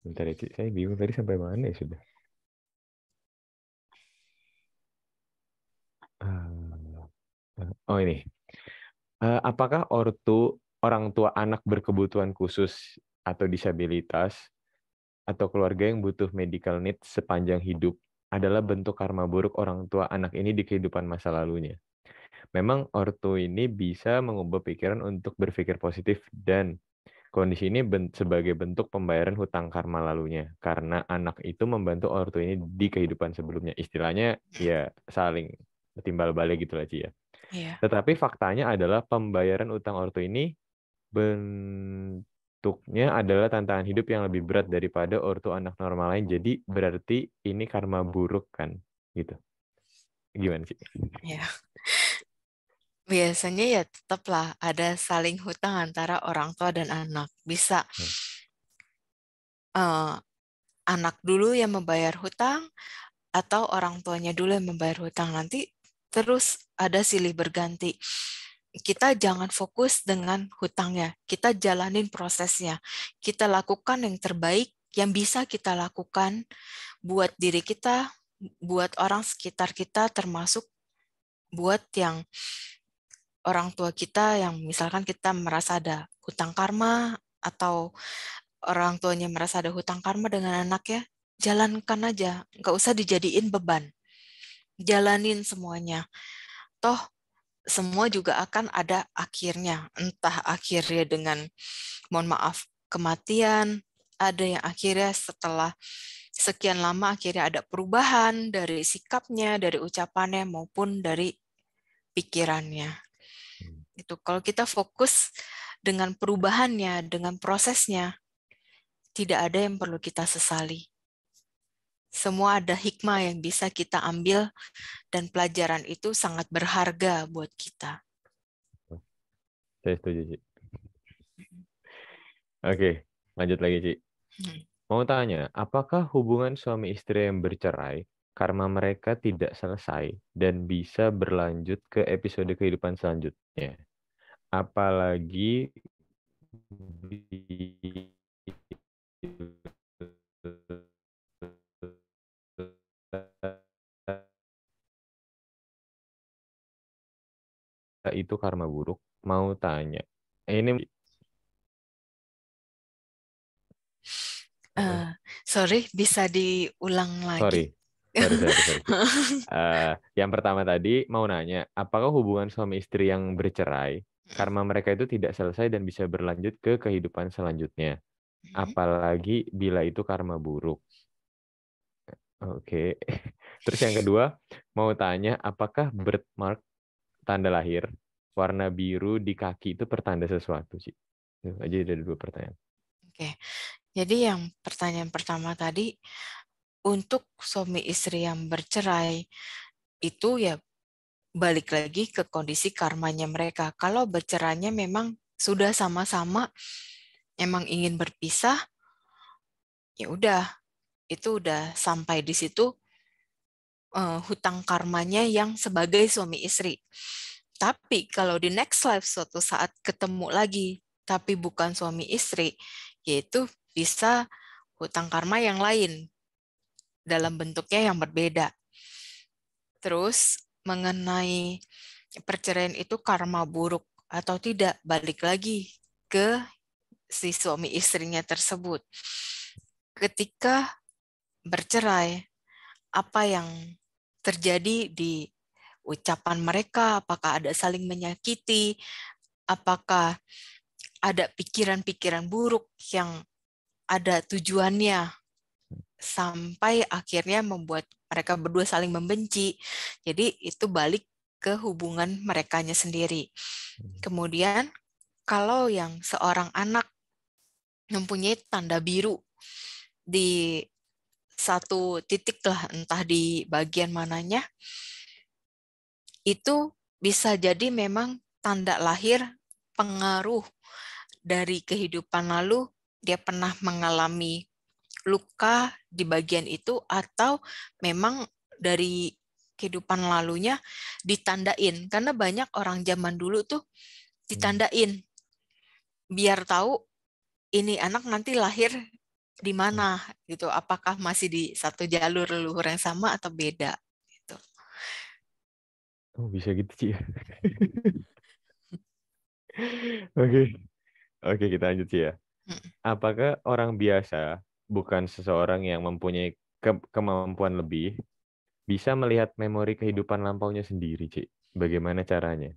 Bentar ya, Ci. Saya bingung tadi sampai mana ya sudah. Oh ini. Apakah orang tua anak berkebutuhan khusus atau disabilitas atau keluarga yang butuh medical needs sepanjang hidup adalah bentuk karma buruk orang tua anak ini di kehidupan masa lalunya? Memang ortu ini bisa mengubah pikiran untuk berpikir positif dan kondisi ini sebagai bentuk pembayaran hutang karma lalunya karena anak itu membantu ortu ini di kehidupan sebelumnya. Istilahnya ya saling timbal balik gitu lah, Ci ya. Yeah. Tetapi faktanya adalah pembayaran utang ortu ini bentuknya adalah tantangan hidup yang lebih berat daripada ortu anak normal lain. Jadi berarti ini karma buruk kan, gitu. Gimana sih? Ya, biasanya ya tetaplah ada saling hutang antara orang tua dan anak. Bisa anak dulu yang membayar hutang atau orang tuanya dulu yang membayar hutang. Nanti terus ada silih berganti. Kita jangan fokus dengan hutangnya. Kita jalanin prosesnya. Kita lakukan yang terbaik yang bisa kita lakukan buat diri kita, buat orang sekitar kita, termasuk buat yang orang tua kita yang misalkan kita merasa ada hutang karma atau orang tuanya merasa ada hutang karma dengan anaknya, jalankan aja, nggak usah dijadiin beban. Jalanin semuanya. Toh semua juga akan ada akhirnya, entah akhirnya dengan, mohon maaf, kematian, ada yang akhirnya setelah sekian lama akhirnya ada perubahan dari sikapnya, dari ucapannya, maupun dari pikirannya. Itu kalau kita fokus dengan perubahannya, dengan prosesnya, tidak ada yang perlu kita sesali. Semua ada hikmah yang bisa kita ambil dan pelajaran itu sangat berharga buat kita. Saya setuju, Ci. Oke, lanjut lagi, Ci. Mau tanya, apakah hubungan suami istri yang bercerai karena mereka tidak selesai dan bisa berlanjut ke episode kehidupan selanjutnya? Apalagi itu karma buruk. Mau tanya, ini sorry, bisa diulang lagi? Sorry. Yang pertama tadi mau nanya, apakah hubungan suami istri yang bercerai karena mereka itu tidak selesai dan bisa berlanjut ke kehidupan selanjutnya? Apalagi bila itu karma buruk. Oke. Terus yang kedua, mau tanya, apakah birthmark, tanda lahir, warna biru di kaki itu pertanda sesuatu sih? Itu aja ada 2 pertanyaan. Oke. Jadi yang pertanyaan pertama tadi, untuk suami istri yang bercerai, itu ya balik lagi ke kondisi karmanya mereka. Kalau bercerainya memang sudah sama-sama emang ingin berpisah, ya udah, itu udah sampai di situ hutang karmanya yang sebagai suami istri. Tapi kalau di next life suatu saat ketemu lagi, tapi bukan suami istri, yaitu bisa hutang karma yang lain dalam bentuknya yang berbeda. Terus mengenai perceraian itu karma buruk atau tidak, balik lagi ke si suami istrinya tersebut. Ketika bercerai, apa yang terjadi di ucapan mereka, apakah ada saling menyakiti, apakah ada pikiran-pikiran buruk yang ada tujuannya sampai akhirnya membuat mereka berdua saling membenci. Jadi itu balik ke hubungan merekanya sendiri. Kemudian kalau yang seorang anak mempunyai tanda biru di satu titik lah, entah di bagian mananya, itu bisa jadi memang tanda lahir pengaruh dari kehidupan lalu, dia pernah mengalami luka di bagian itu, atau memang dari kehidupan lalunya ditandain. Karena banyak orang zaman dulu tuh ditandain, biar tahu ini anak nanti lahir di mana gitu, apakah masih di satu jalur leluhur yang sama atau beda gitu. Oh, bisa gitu sih. Oke, kita lanjut sih ya. Apakah orang biasa, bukan seseorang yang mempunyai kemampuan lebih, bisa melihat memori kehidupan lampaunya sendiri, Ci? Bagaimana caranya?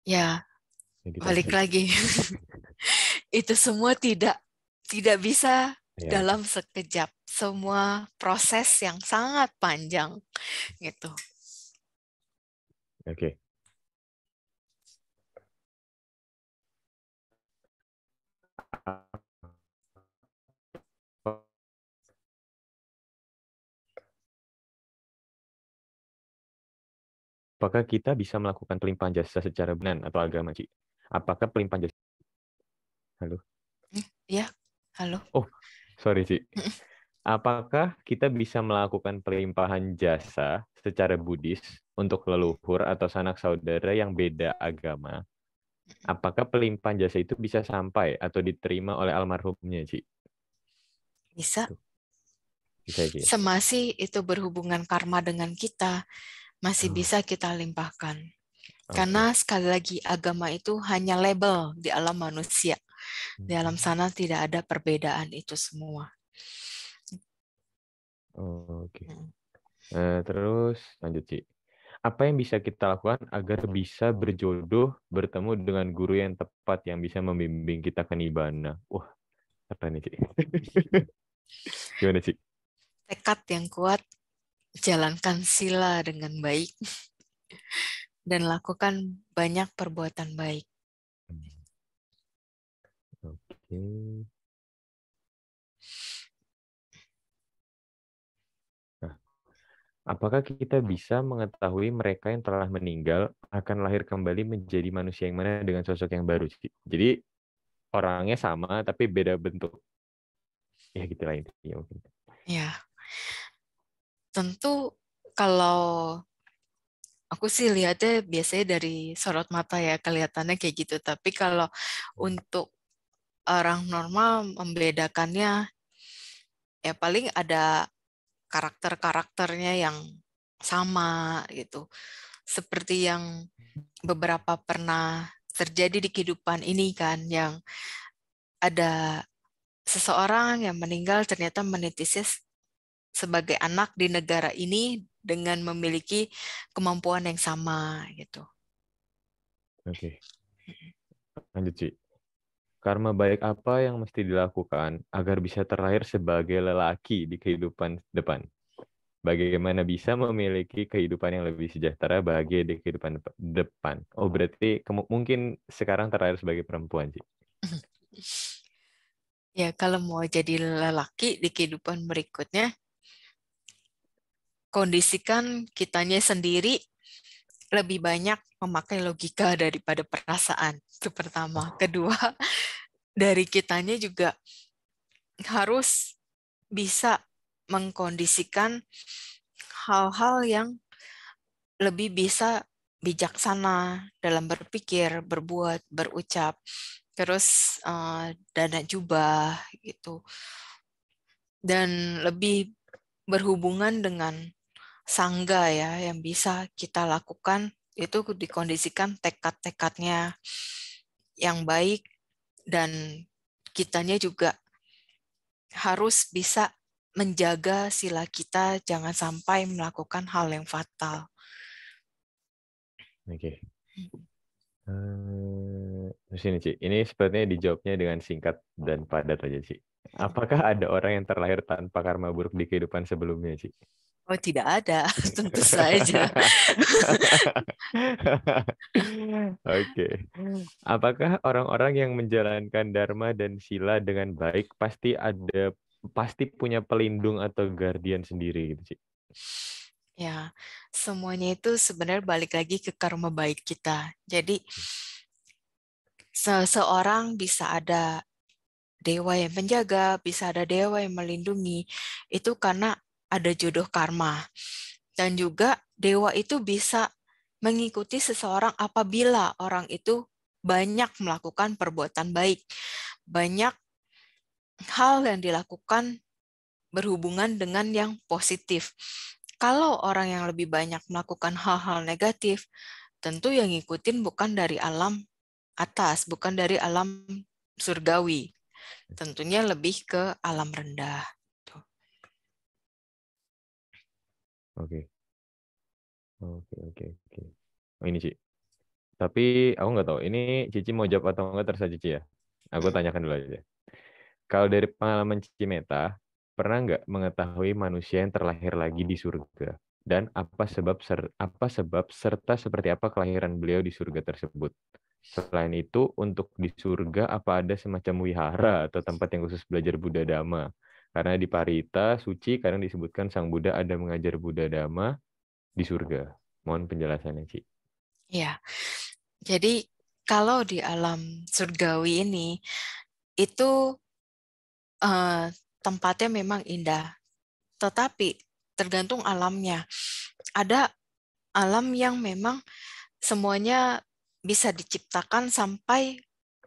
Ya, balik lagi. Itu semua tidak bisa dalam sekejap. Semua proses yang sangat panjang gitu. Oke. apakah kita bisa melakukan pelimpahan jasa secara benar atau agama, Ci? Apakah pelimpahan jasa... Halo? Ya, halo. Oh, sorry, Ci. Apakah kita bisa melakukan pelimpahan jasa secara Buddhis untuk leluhur atau sanak saudara yang beda agama? Apakah pelimpahan jasa itu bisa sampai atau diterima oleh almarhumnya, Ci? Bisa. Bisa, Ci. Semasi itu berhubungan karma dengan kita, masih bisa kita limpahkan. Karena sekali lagi agama itu hanya label di alam manusia. Di alam sana tidak ada perbedaan itu semua. Oke. Terus lanjut, Ci. Apa yang bisa kita lakukan agar bisa berjodoh, bertemu dengan guru yang tepat yang bisa membimbing kita ke nibbana? Wah, keren nih, Ci. Gimana, Ci? Tekad yang kuat, jalankan sila dengan baik, dan lakukan banyak perbuatan baik. Oke. Apakah kita bisa mengetahui mereka yang telah meninggal akan lahir kembali menjadi manusia yang mana dengan sosok yang baru? Jadi orangnya sama tapi beda bentuk. Ya gitulah intinya mungkin. Ya, tentu kalau aku sih lihatnya biasanya dari sorot mata ya, kelihatannya kayak gitu. Tapi kalau untuk orang normal membedakannya, ya paling ada karakter-karakternya yang sama gitu. Seperti yang beberapa pernah terjadi di kehidupan ini kan, yang ada seseorang yang meninggal ternyata menitisnya sebagai anak di negara ini dengan memiliki kemampuan yang sama gitu. Oke. Lanjut, Ci. Karma baik apa yang mesti dilakukan agar bisa terlahir sebagai lelaki di kehidupan depan? Bagaimana bisa memiliki kehidupan yang lebih sejahtera bahagia di kehidupan depan? Oh, berarti mungkin sekarang terlahir sebagai perempuan, Ci. Ya, kalau mau jadi lelaki di kehidupan berikutnya, kondisikan kitanya sendiri lebih banyak memakai logika daripada perasaan. Itu pertama. Kedua, dari kitanya juga harus bisa mengkondisikan hal-hal yang lebih bisa bijaksana dalam berpikir, berbuat, berucap, terus dana jubah gitu, dan lebih berhubungan dengan sangga ya yang bisa kita lakukan itu dikondisikan tekad-tekadnya yang baik, dan kitanya juga harus bisa menjaga sila kita jangan sampai melakukan hal yang fatal. Oke. Terus ini, Ci. Ini sepertinya dijawabnya dengan singkat dan padat aja, Ci. Apakah ada orang yang terlahir tanpa karma buruk di kehidupan sebelumnya, Ci? Oh, tidak ada. Tentu saja. Oke. Apakah orang-orang yang menjalankan dharma dan sila dengan baik pasti punya pelindung atau guardian sendiri gitu, Ci? Ya, semuanya itu sebenarnya balik lagi ke karma baik kita. Jadi seseorang bisa ada dewa yang menjaga, bisa ada dewa yang melindungi. Itu karena ada jodoh karma. Dan juga dewa itu bisa mengikuti seseorang apabila orang itu banyak melakukan perbuatan baik. Banyak hal yang dilakukan berhubungan dengan yang positif. Kalau orang yang lebih banyak melakukan hal-hal negatif, tentu yang ngikutin bukan dari alam atas, bukan dari alam surgawi. Tentunya lebih ke alam rendah. Oke. Oh, ini, Ci. Tapi aku nggak tahu, ini Cici mau jawab atau nggak, terserah Cici ya. Aku tanyakan dulu aja. Kalau dari pengalaman Cici Meta, pernah nggak mengetahui manusia yang terlahir lagi di surga? Dan apa sebab serta seperti apa kelahiran beliau di surga tersebut? Selain itu, untuk di surga apa ada semacam wihara atau tempat yang khusus belajar Buddha Dhamma? Karena di Parita, suci, kadang disebutkan Sang Buddha ada mengajar Buddha Dhamma di surga. Mohon penjelasannya, Ci. Ya, jadi kalau di alam surgawi ini, itu tempatnya memang indah. Tetapi tergantung alamnya. Ada alam yang memang semuanya bisa diciptakan sampai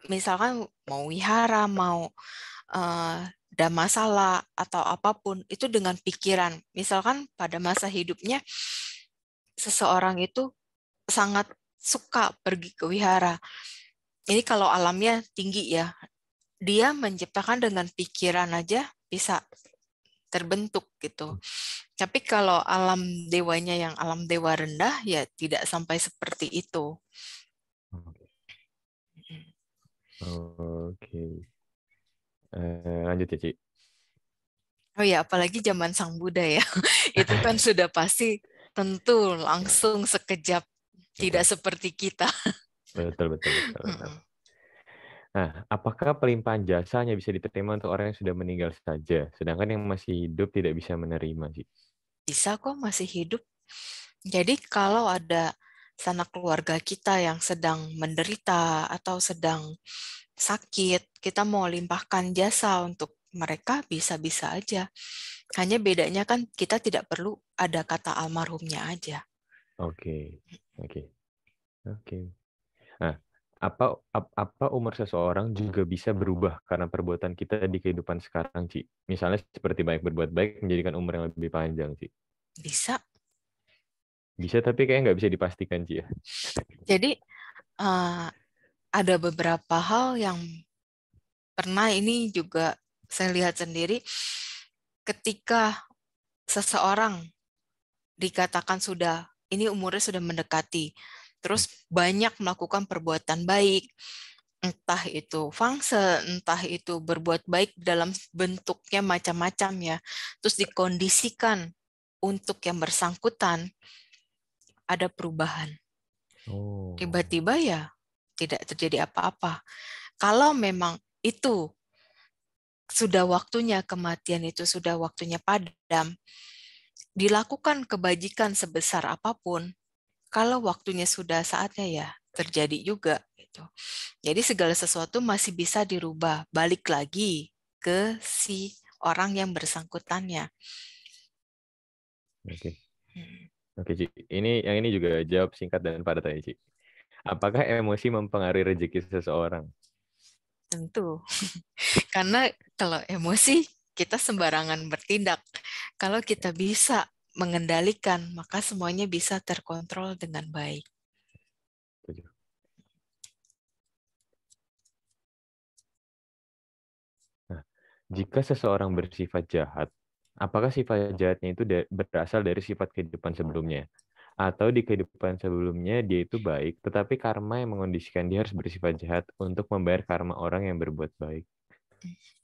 misalkan mau wihara, mau ada masalah atau apapun, itu dengan pikiran. Misalkan pada masa hidupnya, seseorang itu sangat suka pergi ke wihara. Ini kalau alamnya tinggi ya, dia menciptakan dengan pikiran aja bisa terbentuk gitu. Tapi kalau alam dewanya yang alam dewa rendah, ya tidak sampai seperti itu. Oke. Lanjut ya, Ci. Oh ya, apalagi zaman Sang Buddha ya. Itu kan sudah pasti tentu langsung sekejap, tidak seperti kita. Betul. Nah, apakah pelimpahan jasa hanya bisa diterima untuk orang yang sudah meninggal saja, sedangkan yang masih hidup tidak bisa menerima, Ci? Bisa kok, masih hidup. Jadi kalau ada sanak keluarga kita yang sedang menderita atau sedang sakit, kita mau limpahkan jasa untuk mereka, bisa-bisa aja. Hanya bedanya kan kita tidak perlu ada kata almarhumnya aja. Oke. Nah, apa umur seseorang juga bisa berubah karena perbuatan kita di kehidupan sekarang, Ci? Misalnya seperti banyak berbuat baik menjadikan umur yang lebih panjang, Ci. Bisa. Bisa, tapi kayaknya nggak bisa dipastikan, Ci ya. Jadi ada beberapa hal yang pernah ini juga saya lihat sendiri, ketika seseorang dikatakan ini umurnya sudah mendekati, terus banyak melakukan perbuatan baik, entah itu fangse, entah itu berbuat baik dalam bentuknya macam-macam ya, terus dikondisikan untuk yang bersangkutan ada perubahan. Tiba-tiba ya tidak terjadi apa-apa. Kalau memang itu sudah waktunya, kematian itu sudah waktunya padam, dilakukan kebajikan sebesar apapun, kalau waktunya sudah saatnya ya terjadi juga gitu. Jadi segala sesuatu masih bisa dirubah, balik lagi ke si orang yang bersangkutannya. Oke, Ci. Yang ini juga jawab singkat dan padat aja, Ci. Apakah emosi mempengaruhi rezeki seseorang? Tentu. Karena kalau emosi kita sembarangan bertindak. Kalau kita bisa mengendalikan, maka semuanya bisa terkontrol dengan baik. Nah, jika seseorang bersifat jahat, apakah sifat jahatnya itu berasal dari sifat kehidupan sebelumnya? Atau di kehidupan sebelumnya dia itu baik, tetapi karma yang mengondisikan dia harus bersifat jahat untuk membayar karma orang yang berbuat baik?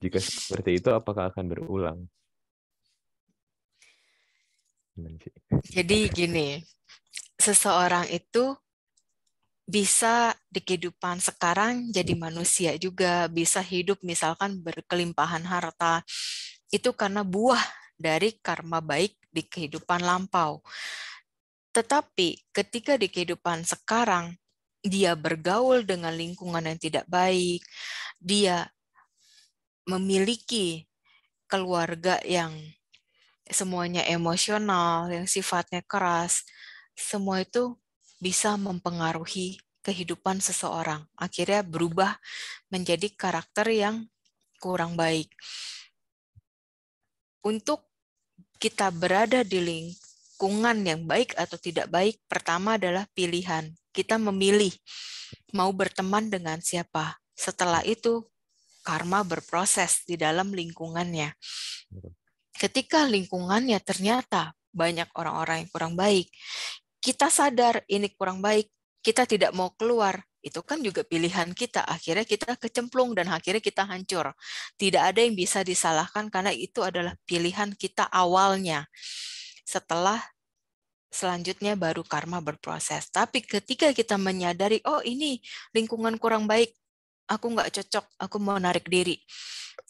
Jika seperti itu, apakah akan berulang? Jadi gini, seseorang itu bisa di kehidupan sekarang jadi manusia juga, bisa hidup misalkan berkelimpahan harta. Itu karena buah dari karma baik di kehidupan lampau. Tetapi ketika di kehidupan sekarang, dia bergaul dengan lingkungan yang tidak baik, dia memiliki keluarga yang semuanya emosional, yang sifatnya keras, semua itu bisa mempengaruhi kehidupan seseorang. Akhirnya berubah menjadi karakter yang kurang baik. Untuk kita berada di lingkungan yang baik atau tidak baik, pertama adalah pilihan. Kita memilih mau berteman dengan siapa. Setelah itu, karma berproses di dalam lingkungannya. Ketika lingkungannya ternyata banyak orang-orang yang kurang baik, kita sadar ini kurang baik, kita tidak mau keluar, itu kan juga pilihan kita. Akhirnya kita kecemplung dan akhirnya kita hancur. Tidak ada yang bisa disalahkan karena itu adalah pilihan kita awalnya. Setelah selanjutnya baru karma berproses. Tapi ketika kita menyadari, oh ini lingkungan kurang baik, aku nggak cocok, aku mau narik diri.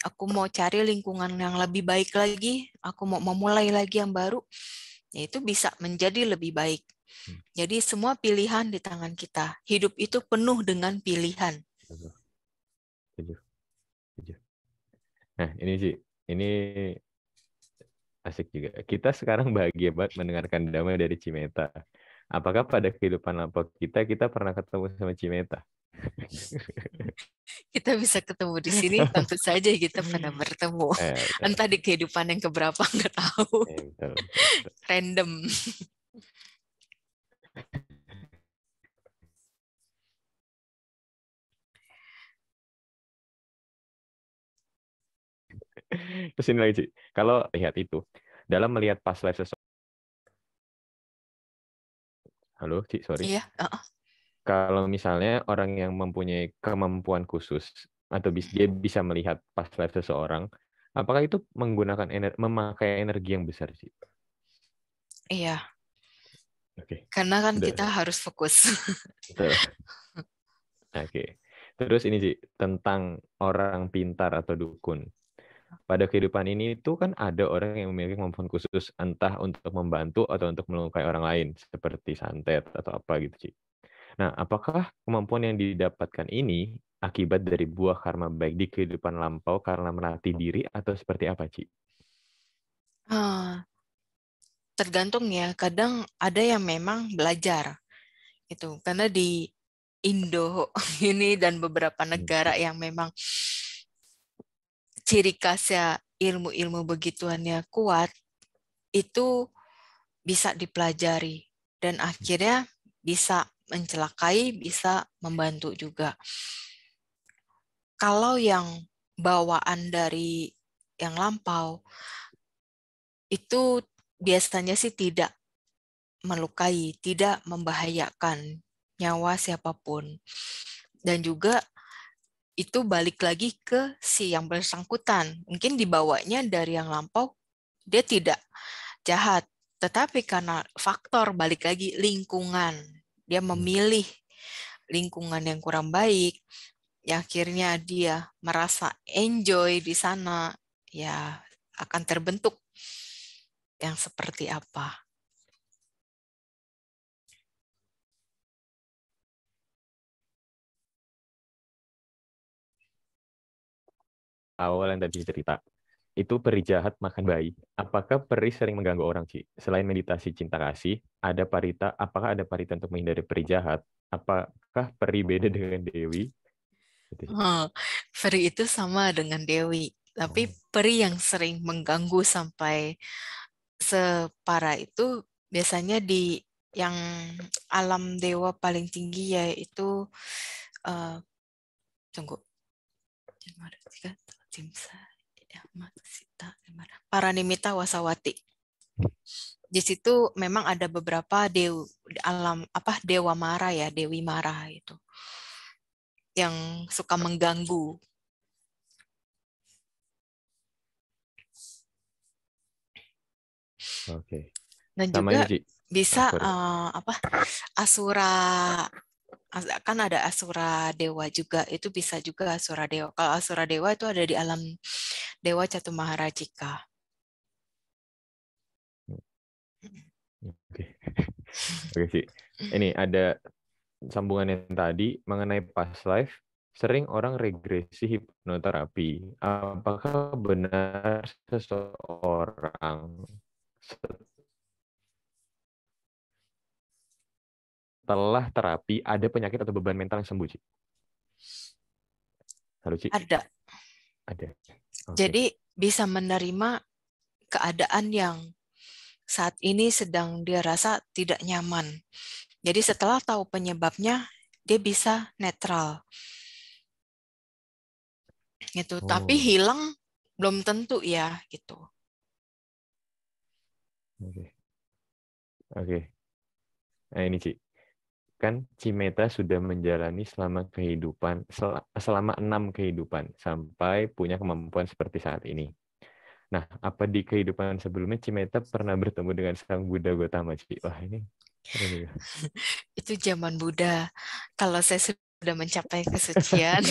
Aku mau cari lingkungan yang lebih baik lagi, aku mau memulai lagi yang baru, ya itu bisa menjadi lebih baik. Jadi semua pilihan di tangan kita. Hidup itu penuh dengan pilihan. Nah, ini sih, ini asik juga. Kita sekarang bahagia banget mendengarkan damai dari Cimeta. Apakah pada kehidupan lampau kita pernah ketemu sama Cimeta? Kita bisa ketemu di sini, tentu saja kita pernah bertemu. Entah di kehidupan yang keberapa, nggak tahu. Betul. Random. Terus ini lagi, Ci. Kalau lihat itu, dalam melihat past life seseorang. Halo, Ci, sorry. Iya. Kalau misalnya orang yang mempunyai kemampuan khusus, atau dia bisa melihat past life seseorang, apakah itu memakai energi yang besar, sih? Iya. Oke. Karena kan kita harus fokus. Oke. Terus ini sih tentang orang pintar atau dukun. Pada kehidupan ini itu kan ada orang yang memiliki kemampuan khusus, entah untuk membantu atau untuk melukai orang lain, seperti santet atau apa gitu, Ci. Nah, apakah kemampuan yang didapatkan ini akibat dari buah karma baik di kehidupan lampau karena melatih diri atau seperti apa, Ci? Tergantung ya. Kadang ada yang memang belajar, gitu. Karena di Indo ini dan beberapa negara yang memang ciri khasnya ilmu-ilmu begituannya kuat, itu bisa dipelajari dan akhirnya bisa mencelakai, bisa membantu juga. Kalau yang bawaan dari yang lampau, itu biasanya sih tidak melukai, tidak membahayakan nyawa siapapun. Dan juga itu balik lagi ke si yang bersangkutan. Mungkin dibawanya dari yang lampau, dia tidak jahat. Tetapi karena faktor balik lagi lingkungan, dia memilih lingkungan yang kurang baik, ya akhirnya dia merasa enjoy di sana, ya akan terbentuk yang seperti apa. Awal yang tadi cerita, itu peri jahat makan bayi. Apakah peri sering mengganggu orang, Ci? Selain meditasi cinta kasih, apakah ada parita untuk menghindari peri jahat? Apakah peri beda dengan dewi? Peri itu sama dengan dewi, tapi peri yang sering mengganggu sampai separah itu biasanya di yang alam dewa paling tinggi, yaitu Paranimita Wasawati. Di situ memang ada beberapa dewa Mara ya, Dewi Mara itu yang suka mengganggu. Oke. Dan juga bisa asura, kan ada asura dewa juga, itu bisa juga asura dewa. Kalau asura dewa itu ada di alam dewa Catumaharajika. Oke sih. Ini ada sambungan yang tadi mengenai past life. Sering orang regresi hipnoterapi. Apakah benar seseorang setelah terapi ada penyakit atau beban mental yang sembuh, Ci? Halo, Ci? Ada. Okay. Jadi bisa menerima keadaan yang saat ini sedang dia rasa tidak nyaman. Jadi setelah tahu penyebabnya, dia bisa netral. Gitu. Tapi hilang belum tentu ya, gitu. Oke. Nah ini, Ci. Kan Cimeta sudah menjalani selama 6 kehidupan sampai punya kemampuan seperti saat ini. Nah, apa di kehidupan sebelumnya Cimeta pernah bertemu dengan Sang Buddha Gotama, Ci? Wah, ini itu zaman Buddha. Kalau saya sudah mencapai kesucian.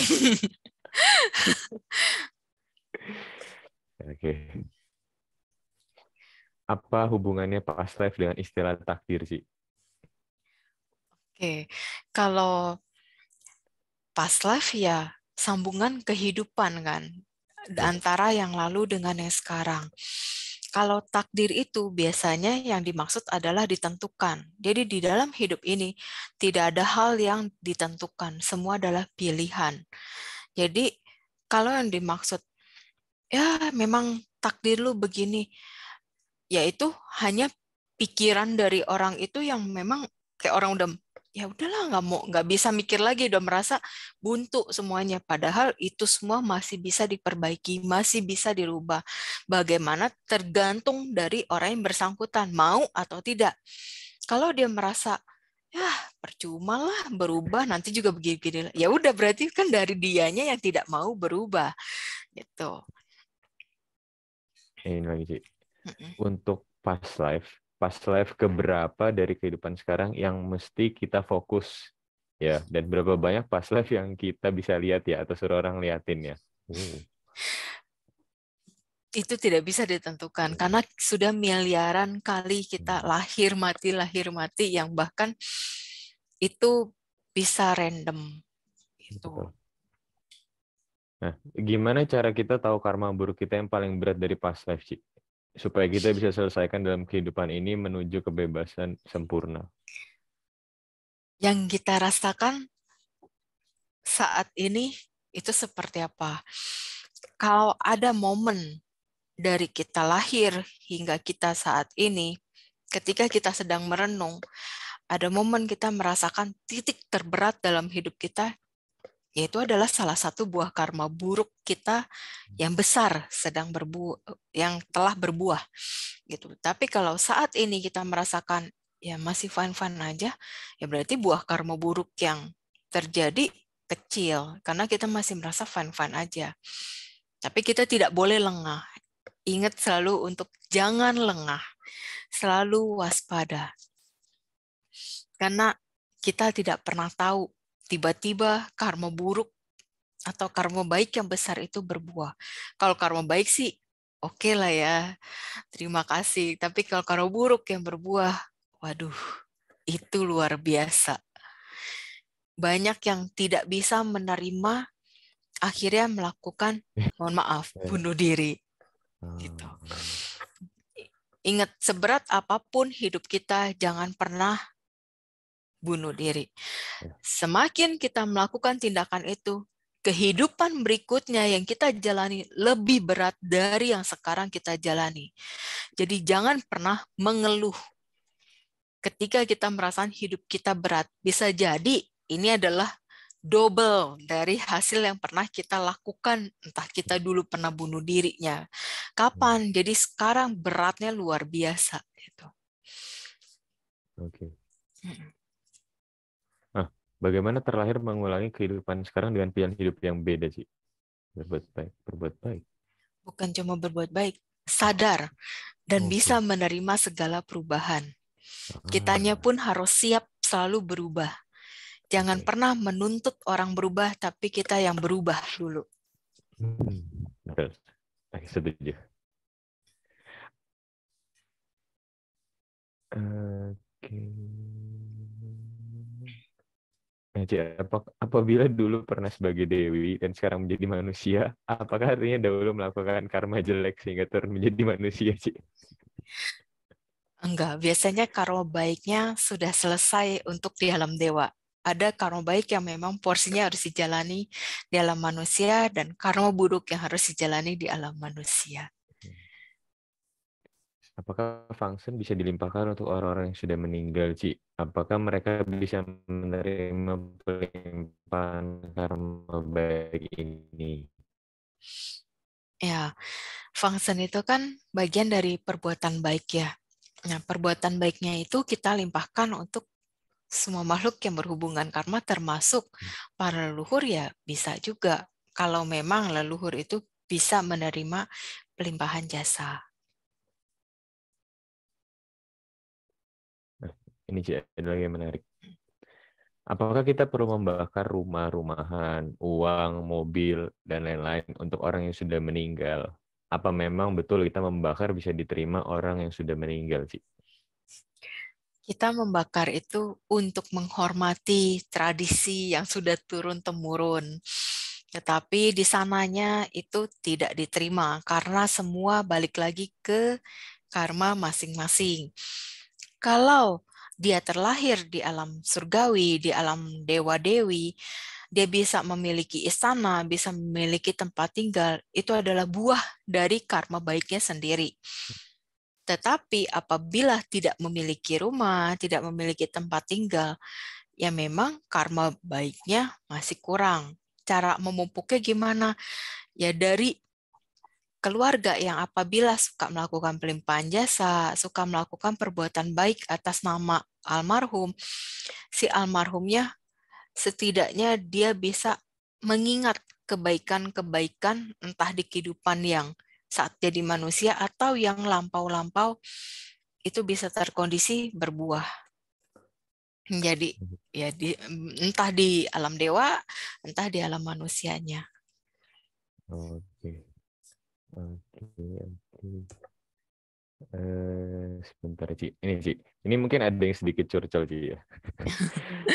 Oke. Apa hubungannya past life dengan istilah takdir, Ci? Oke, kalau past life ya sambungan kehidupan kan, antara yang lalu dengan yang sekarang. Kalau takdir itu biasanya yang dimaksud adalah ditentukan. Jadi di dalam hidup ini tidak ada hal yang ditentukan, semua adalah pilihan. Jadi kalau yang dimaksud, ya memang takdir lu begini, yaitu hanya pikiran dari orang itu yang memang kayak orang udah, ya udahlah nggak bisa mikir lagi, udah merasa buntu semuanya. Padahal itu semua masih bisa diperbaiki, masih bisa dirubah. Bagaimana tergantung dari orang yang bersangkutan mau atau tidak. Kalau dia merasa ya percuma lah berubah, nanti juga begini-begini, ya udah berarti kan dari dianya yang tidak mau berubah gitu. Ini lagi Ci. Untuk past life keberapa dari kehidupan sekarang yang mesti kita fokus ya, dan berapa banyak past life yang kita bisa lihat ya atau suruh orang liatin ya. Itu tidak bisa ditentukan karena sudah miliaran kali kita lahir mati yang bahkan itu bisa random gitu. Nah, gimana cara kita tahu karma buruk kita yang paling berat dari past life, Ci? Supaya kita bisa selesaikan dalam kehidupan ini menuju kebebasan sempurna. Yang kita rasakan saat ini itu seperti apa? Kalau ada momen dari kita lahir hingga kita saat ini, ketika kita sedang merenung, ada momen kita merasakan titik terberat dalam hidup kita, yaitu adalah salah satu buah karma buruk kita yang besar yang telah berbuah gitu. Tapi kalau saat ini kita merasakan ya masih fine-fine aja, ya berarti buah karma buruk yang terjadi kecil karena kita masih merasa fine-fine aja. Tapi kita tidak boleh lengah. Ingat selalu untuk jangan lengah. Selalu waspada. Karena kita tidak pernah tahu tiba-tiba karma buruk atau karma baik yang besar itu berbuah. Kalau karma baik sih oke lah ya, terima kasih. Tapi kalau karma buruk yang berbuah, waduh, itu luar biasa. Banyak yang tidak bisa menerima, akhirnya melakukan, mohon maaf, bunuh diri. Gitu. Ingat, seberat apapun hidup kita, jangan pernah bunuh diri. Semakin kita melakukan tindakan itu, kehidupan berikutnya yang kita jalani lebih berat dari yang sekarang kita jalani. Jadi jangan pernah mengeluh. Ketika kita merasakan hidup kita berat, bisa jadi ini adalah double dari hasil yang pernah kita lakukan. Entah kita dulu pernah bunuh dirinya. Kapan? Jadi sekarang beratnya luar biasa. Gitu. Oke. Bagaimana terlahir mengulangi kehidupan sekarang dengan pilihan hidup yang beda sih? Berbuat baik. Bukan cuma berbuat baik, sadar dan bisa menerima segala perubahan. Kitanya pun harus siap selalu berubah. Jangan pernah menuntut orang berubah, tapi kita yang berubah dulu. Betul. Setuju. Oke. Apabila dulu pernah sebagai dewi dan sekarang menjadi manusia, apakah artinya dahulu melakukan karma jelek sehingga turun menjadi manusia, Ci? Enggak, biasanya karma baiknya sudah selesai untuk di alam dewa. Ada karma baik yang memang porsinya harus dijalani di alam manusia dan karma buruk yang harus dijalani di alam manusia. Apakah fungsi bisa dilimpahkan untuk orang-orang yang sudah meninggal, Ci? Apakah mereka bisa menerima pelimpahan karma baik ini? Ya, fungsi itu kan bagian dari perbuatan baik ya. Nah, perbuatan baiknya itu kita limpahkan untuk semua makhluk yang berhubungan karma, termasuk para leluhur ya bisa juga. Kalau memang leluhur itu bisa menerima pelimpahan jasa. Ini ada lagi yang menarik. Apakah kita perlu membakar rumah-rumahan, uang, mobil, dan lain-lain untuk orang yang sudah meninggal? Apa memang betul kita membakar bisa diterima orang yang sudah meninggal, Ci? Kita membakar itu untuk menghormati tradisi yang sudah turun-temurun. Tetapi di sananya itu tidak diterima karena semua balik lagi ke karma masing-masing. Kalau dia terlahir di alam surgawi, di alam dewa-dewi, dia bisa memiliki istana, bisa memiliki tempat tinggal, itu adalah buah dari karma baiknya sendiri. Tetapi apabila tidak memiliki rumah, tidak memiliki tempat tinggal, ya memang karma baiknya masih kurang. Cara memupuknya gimana? Ya dari keluarga yang apabila suka melakukan pelimpahan jasa, suka melakukan perbuatan baik atas nama almarhum, si almarhumnya setidaknya dia bisa mengingat kebaikan-kebaikan entah di kehidupan yang saat jadi manusia atau yang lampau-lampau itu bisa terkondisi berbuah. Jadi ya entah di alam dewa, entah di alam manusianya. Oke. Sebentar, Ci. Ini, Ci. Ini mungkin ada yang sedikit curcol, Ci, ya.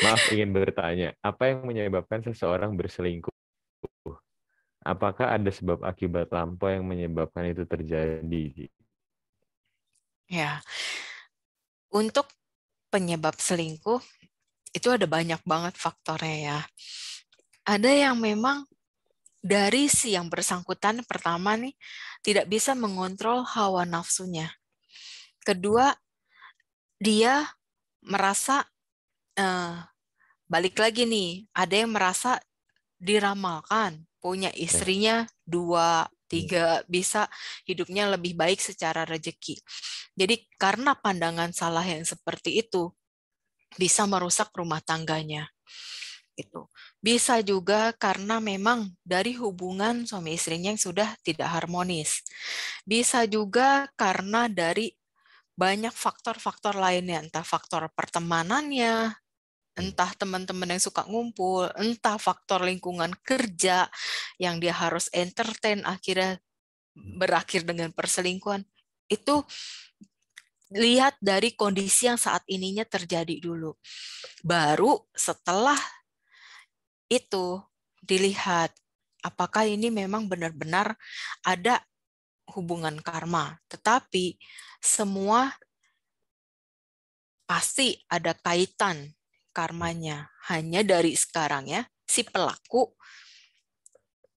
Maaf, ingin bertanya. Apa yang menyebabkan seseorang berselingkuh? Apakah ada sebab akibat lampau yang menyebabkan itu terjadi, Ci? Ya, untuk penyebab selingkuh itu ada banyak banget faktornya ya. Ada yang memang dari si yang bersangkutan pertama nih tidak bisa mengontrol hawa nafsunya. Kedua, dia merasa balik lagi nih, ada yang merasa diramalkan, punya istrinya 2, 3, bisa hidupnya lebih baik secara rezeki. Jadi karena pandangan salah yang seperti itu bisa merusak rumah tangganya. Itu bisa juga karena memang dari hubungan suami istrinya yang sudah tidak harmonis. Bisa juga karena dari banyak faktor-faktor lainnya, entah faktor pertemanannya, entah teman-teman yang suka ngumpul, entah faktor lingkungan kerja yang dia harus entertain akhirnya berakhir dengan perselingkuhan. Itu lihat dari kondisi yang saat ininya terjadi dulu. Baru setelah itu dilihat apakah ini memang benar-benar ada hubungan karma. Tetapi semua pasti ada kaitan karmanya. Hanya dari sekarang ya, si pelaku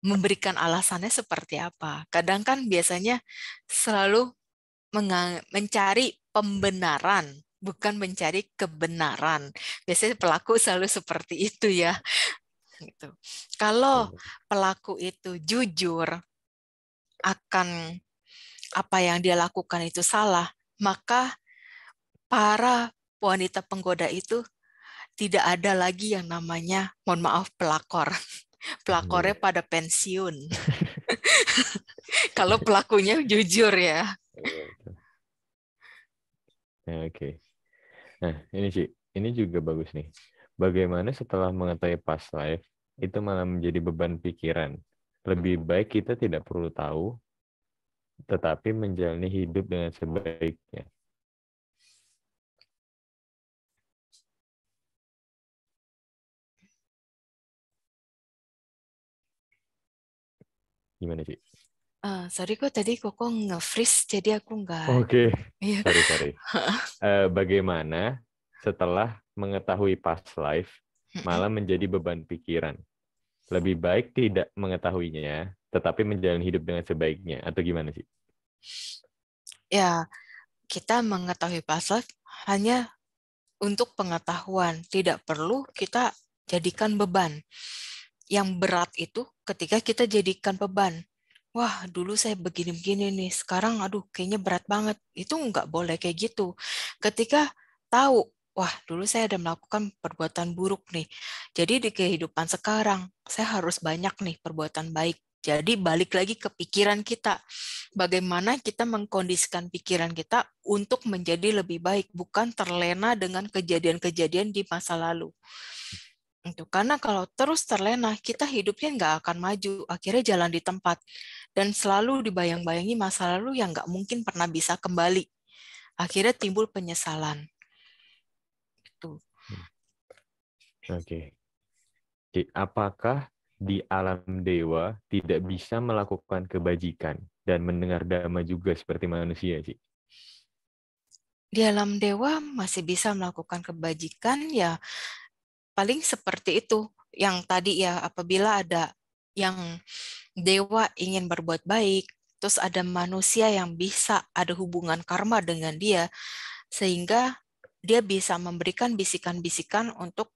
memberikan alasannya seperti apa. Kadang kan biasanya selalu mencari pembenaran, bukan mencari kebenaran. Biasanya pelaku selalu seperti itu ya. Gitu. Kalau pelaku itu jujur akan apa yang dia lakukan itu salah, maka para wanita penggoda itu tidak ada lagi yang namanya, mohon maaf, pelakor. Pelakornya pada pensiun. Kalau pelakunya jujur ya. Oke. Nah, ini sih, ini juga bagus nih. Bagaimana setelah mengetahui past life, itu malah menjadi beban pikiran. Lebih baik kita tidak perlu tahu, tetapi menjalani hidup dengan sebaiknya. Gimana sih? Sorry kok tadi Koko nge-freeze, jadi aku nggak... Oke, sorry. Bagaimana setelah mengetahui past life, malah menjadi beban pikiran? Lebih baik tidak mengetahuinya, tetapi menjalani hidup dengan sebaiknya, atau gimana sih? Ya, kita mengetahui past life hanya untuk pengetahuan, tidak perlu kita jadikan beban. Yang berat itu ketika kita jadikan beban. Wah, dulu saya begini-begini nih, sekarang aduh kayaknya berat banget. Itu nggak boleh kayak gitu. Ketika tahu, wah dulu saya ada melakukan perbuatan buruk nih. Jadi di kehidupan sekarang, saya harus banyak nih perbuatan baik. Jadi balik lagi ke pikiran kita. Bagaimana kita mengkondisikan pikiran kita untuk menjadi lebih baik, bukan terlena dengan kejadian-kejadian di masa lalu. Itu karena kalau terus terlena, kita hidupnya nggak akan maju, akhirnya jalan di tempat. Dan selalu dibayang-bayangi masa lalu yang nggak mungkin pernah bisa kembali. Akhirnya timbul penyesalan. itu. Oke. Apakah di alam dewa tidak bisa melakukan kebajikan dan mendengar dhamma juga seperti manusia, Ci? Di alam dewa masih bisa melakukan kebajikan, ya paling seperti itu. Yang tadi ya, apabila ada yang dewa ingin berbuat baik, terus ada manusia yang bisa ada hubungan karma dengan dia, sehingga dia bisa memberikan bisikan-bisikan untuk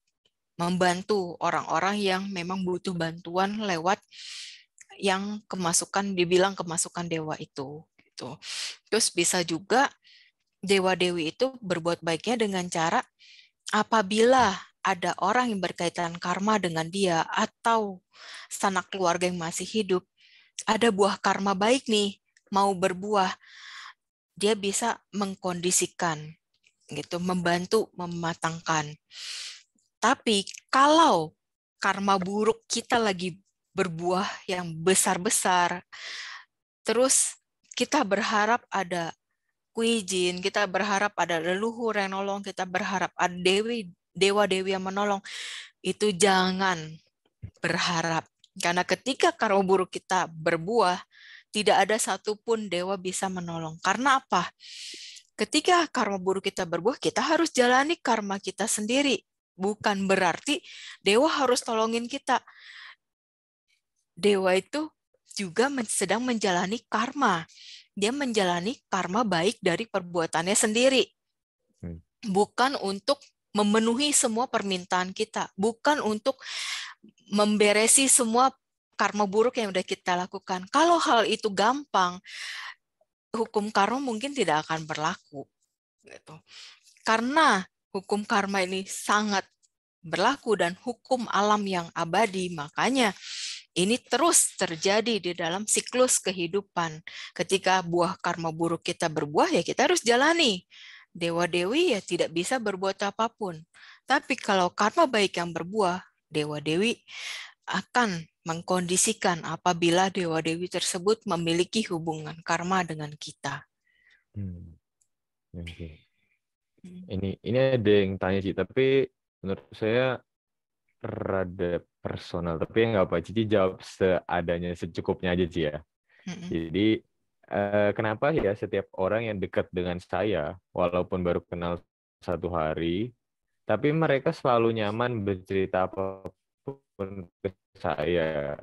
membantu orang-orang yang memang butuh bantuan lewat yang dibilang kemasukan dewa itu. Gitu. Terus bisa juga dewa-dewi itu berbuat baiknya dengan cara apabila ada orang yang berkaitan karma dengan dia atau sanak keluarga yang masih hidup, ada buah karma baik nih, mau berbuah, dia bisa mengkondisikan, gitu, membantu mematangkan. Tapi kalau karma buruk kita lagi berbuah yang besar-besar, terus kita berharap ada kuijin, kita berharap ada leluhur yang nolong, kita berharap ada dewa-dewi yang menolong, itu jangan berharap. Karena ketika karma buruk kita berbuah, tidak ada satupun dewa bisa menolong. Karena apa? Ketika karma buruk kita berbuah, kita harus jalani karma kita sendiri. Bukan berarti dewa harus tolongin kita. Dewa itu juga sedang menjalani karma. Dia menjalani karma baik dari perbuatannya sendiri. Bukan untuk memenuhi semua permintaan kita. Bukan untuk memberesi semua karma buruk yang sudah kita lakukan. Kalau hal itu gampang, hukum karma mungkin tidak akan berlaku. Gitu. Karena hukum karma ini sangat berlaku dan hukum alam yang abadi, makanya ini terus terjadi di dalam siklus kehidupan. Ketika buah karma buruk kita berbuah, ya kita harus jalani. Dewa-dewi ya tidak bisa berbuat apapun. Tapi kalau karma baik yang berbuah, dewa-dewi akan mengkondisikan apabila dewa-dewi tersebut memiliki hubungan karma dengan kita. Okay. Ini ada yang tanya sih, tapi menurut saya rada personal, tapi nggak apa, Cici jawab seadanya, secukupnya aja sih ya. Jadi kenapa ya setiap orang yang dekat dengan saya, walaupun baru kenal 1 hari, tapi mereka selalu nyaman bercerita apapun ke saya.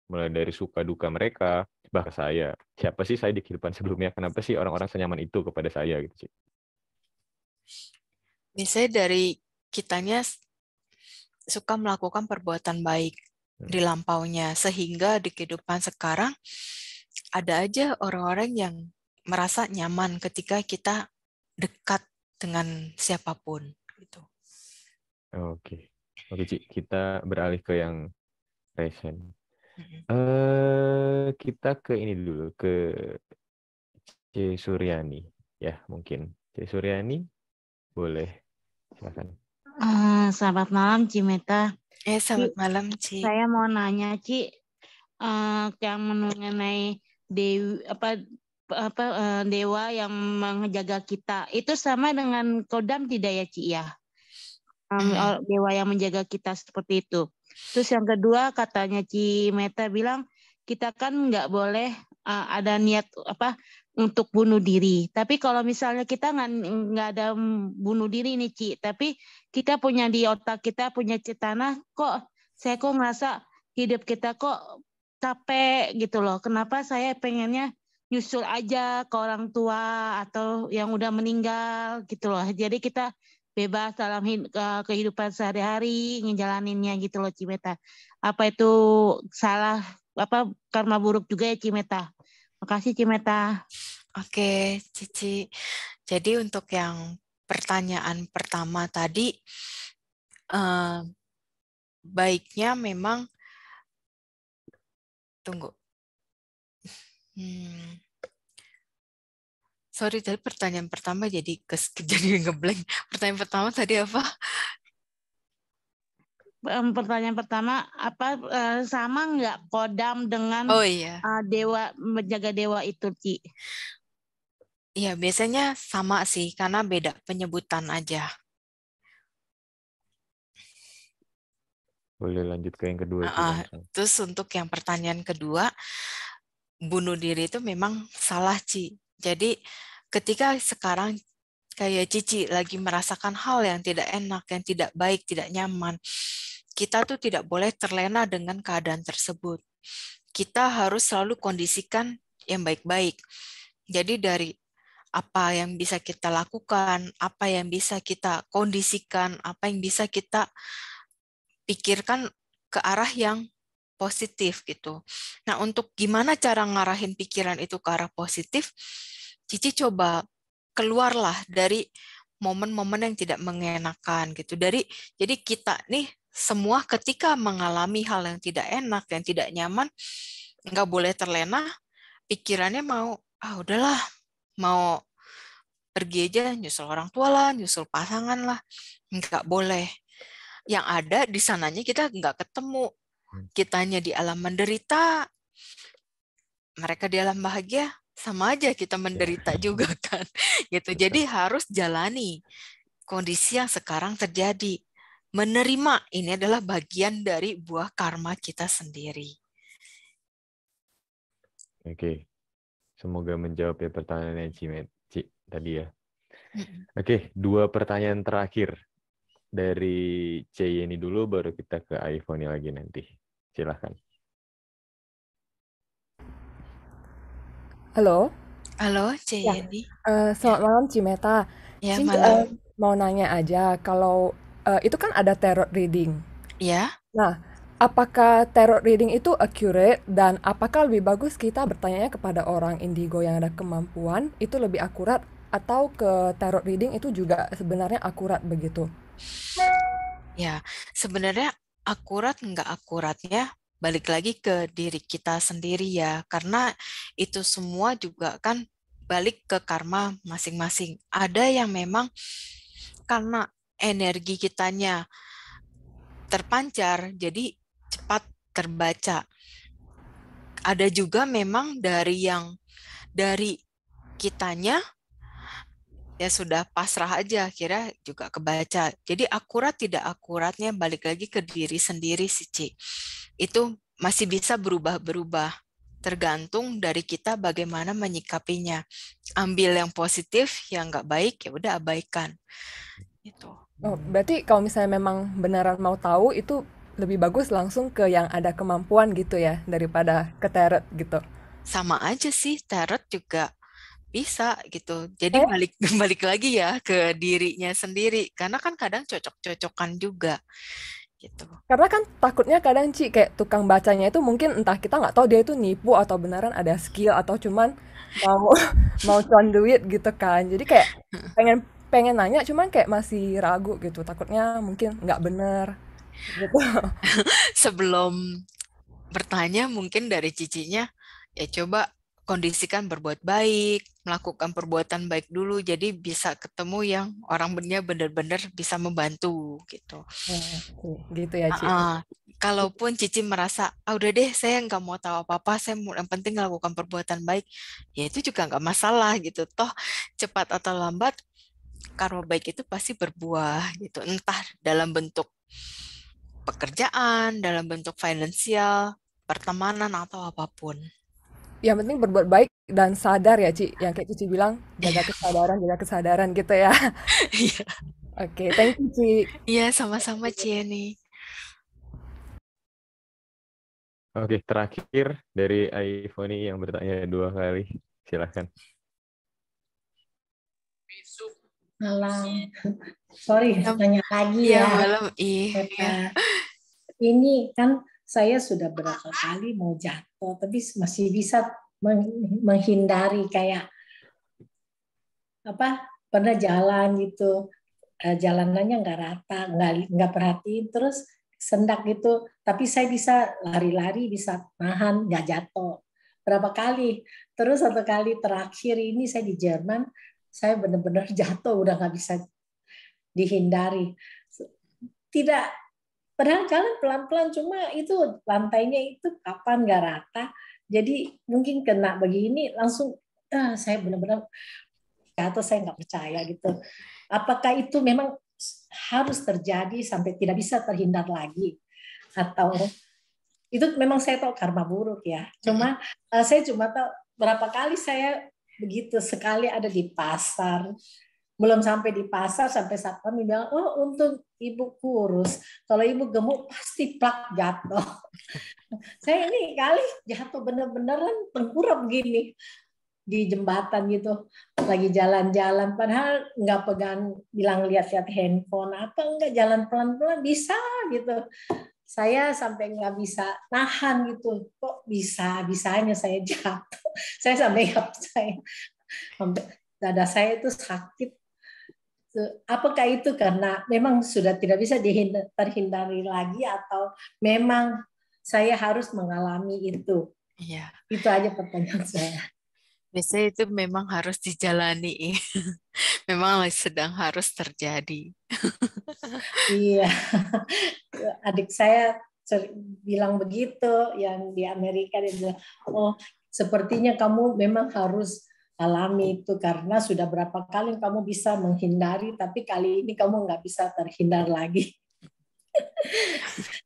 Mulai dari suka duka mereka, bahkan saya. Siapa sih saya di kehidupan sebelumnya? Kenapa sih orang-orang senyaman itu kepada saya gitu sih? Misalnya dari kitanya suka melakukan perbuatan baik di lampaunya, sehingga di kehidupan sekarang ada aja orang-orang yang merasa nyaman ketika kita dekat dengan siapapun. Gitu. Oke, Ci, kita beralih ke yang recent. Kita ke ini dulu, ke C. Suryani. Ya, mungkin. C. Suryani, boleh. Silakan. Selamat malam, Cimeta. Selamat malam, Ci. Saya mau nanya, Ci, yang mengenai dewa yang menjaga kita. Itu sama dengan kodam tidak ya, Ci ya? Dewa yang menjaga kita seperti itu. Terus yang kedua, katanya Cimeta bilang kita kan nggak boleh ada niat untuk bunuh diri. Tapi kalau misalnya kita nggak ada bunuh diri nih, Ci, tapi kita punya di otak kita punya cetana, saya ngerasa hidup kita kok capek gitu loh. Kenapa saya pengennya nyusul aja ke orang tua atau yang udah meninggal gitu loh. Jadi kita bebas dalam kehidupan sehari-hari ngejalaninnya gitu loh, Cimeta. Apa itu salah karma buruk juga ya, Cimeta? Makasih, Cimeta. Oke, Cici. Jadi untuk yang pertanyaan pertama tadi, baiknya memang tunggu. Sorry, tadi pertanyaan pertama jadi ngeblank. Pertanyaan pertama tadi apa? Pertanyaan pertama sama nggak kodam dengan dewa menjaga dewa itu, Ci? Iya, biasanya sama sih, karena beda penyebutan aja. Boleh lanjut ke yang kedua, Ci. Terus untuk yang pertanyaan kedua, bunuh diri itu memang salah, Ci. Jadi ketika sekarang kayak Cici lagi merasakan hal yang tidak enak, yang tidak baik, tidak nyaman, kita tuh tidak boleh terlena dengan keadaan tersebut. Kita harus selalu kondisikan yang baik-baik. Jadi dari apa yang bisa kita lakukan, apa yang bisa kita kondisikan, apa yang bisa kita pikirkan ke arah yang positif gitu. Nah, untuk gimana cara ngarahin pikiran itu ke arah positif, Cici coba keluarlah dari momen-momen yang tidak mengenakan gitu. Jadi kita nih semua ketika mengalami hal yang tidak enak, yang tidak nyaman, nggak boleh terlena, pikirannya mau, udahlah, mau pergi aja, nyusul orang tua lah, nyusul pasangan lah. Nggak boleh. Yang ada di sananya kita nggak ketemu. Kitanya di alam menderita, mereka di alam bahagia, sama aja kita menderita juga kan. Gitu. Jadi harus jalani kondisi yang sekarang terjadi. Menerima ini adalah bagian dari buah karma kita sendiri. Oke. Semoga menjawab ya pertanyaannya Ci tadi ya. Oke, 2 pertanyaan terakhir. Dari C ini dulu, baru kita ke iPhone lagi nanti. Silahkan. Halo. Halo, C Yeni. Selamat malam, Cimeta. Ya, malam. Mau nanya aja, kalau itu kan ada tarot reading. Ya. Nah, apakah tarot reading itu accurate, dan apakah lebih bagus kita bertanya kepada orang indigo yang ada kemampuan, itu lebih akurat, atau ke tarot reading itu juga sebenarnya akurat begitu? Ya, sebenarnya akurat nggak akuratnya balik lagi ke diri kita sendiri ya, karena itu semua juga kan balik ke karma masing-masing. Ada yang memang karena energi kitanya terpancar, jadi cepat terbaca. Ada juga memang dari kitanya ya sudah pasrah aja, kira juga kebaca. Jadi akurat tidak akuratnya balik lagi ke diri sendiri sih, Ci. Itu masih bisa berubah-berubah. Tergantung dari kita bagaimana menyikapinya. Ambil yang positif, yang nggak baik ya udah abaikan. Gitu. Oh, berarti kalau misalnya memang beneran mau tahu, itu lebih bagus langsung ke yang ada kemampuan gitu ya, daripada ke tarot gitu. Sama aja sih, tarot juga bisa gitu. Jadi balik lagi ya ke dirinya sendiri, karena kan kadang cocok-cocokan juga gitu. Karena kan takutnya kadang Ci, kayak tukang bacanya itu mungkin entah kita nggak tahu dia itu nipu atau beneran ada skill atau cuman mau cuan duit gitu kan. Jadi kayak pengen nanya, cuman kayak masih ragu gitu, takutnya mungkin nggak bener gitu. Sebelum bertanya mungkin dari Cicinya ya coba kondisikan berbuat baik, melakukan perbuatan baik dulu, jadi bisa ketemu yang orang benar-benar bisa membantu gitu. Gitu ya, Ci. Kalaupun Cici merasa, udah deh saya nggak mau tahu apa-apa, saya yang penting melakukan perbuatan baik, ya itu juga nggak masalah gitu. Toh cepat atau lambat karma baik itu pasti berbuah gitu, entah dalam bentuk pekerjaan, dalam bentuk finansial, pertemanan atau apapun. Yang penting berbuat baik dan sadar ya, Ci. Yang kayak Cici bilang, jaga kesadaran gitu ya. Iya. Oke, thank you, Ci. Iya, sama-sama, Cieni. Oke, terakhir dari iPhone yang bertanya 2 kali. Silahkan. Malam. Sorry, tanya lagi ya. Malam. Iya. Ini kan saya sudah berapa kali mau jatuh, tapi masih bisa menghindari, kayak pernah jalan gitu, jalanannya nggak rata, nggak perhatiin, terus sendak gitu, tapi saya bisa lari-lari, bisa nahan, nggak jatuh. Berapa kali? Terus satu kali terakhir ini saya di Jerman, saya benar-benar jatuh, udah nggak bisa dihindari. Padahal jalan pelan-pelan, cuma itu lantainya itu kapan nggak rata, jadi mungkin kena begini langsung saya benar-benar atau saya nggak percaya gitu. Apakah itu memang harus terjadi sampai tidak bisa terhindar lagi, atau itu memang saya tahu karma buruk ya. Cuma saya cuma tahu berapa kali saya begitu, sekali ada di pasar, belum sampai di pasar sampai satpam bilang, oh untung ibu kurus, kalau ibu gemuk pasti plak jatuh. Saya ini kali jatuh bener-beneran tengkurap begini di jembatan gitu, lagi jalan-jalan, padahal nggak pegang, bilang lihat-lihat handphone apa, enggak, jalan pelan-pelan bisa gitu. Saya sampai nggak bisa nahan gitu, kok bisanya saya jatuh. Saya sampai nggak percaya, dada saya itu sakit. Apakah itu karena memang sudah tidak bisa terhindari lagi, atau memang saya harus mengalami itu? Iya. Itu aja pertanyaan saya. Biasanya itu memang harus dijalani. Memang sedang harus terjadi. Iya. Adik saya bilang begitu, yang di Amerika, dia bilang, oh sepertinya kamu memang harus alami itu, karena sudah berapa kali kamu bisa menghindari, tapi kali ini kamu nggak bisa terhindar lagi.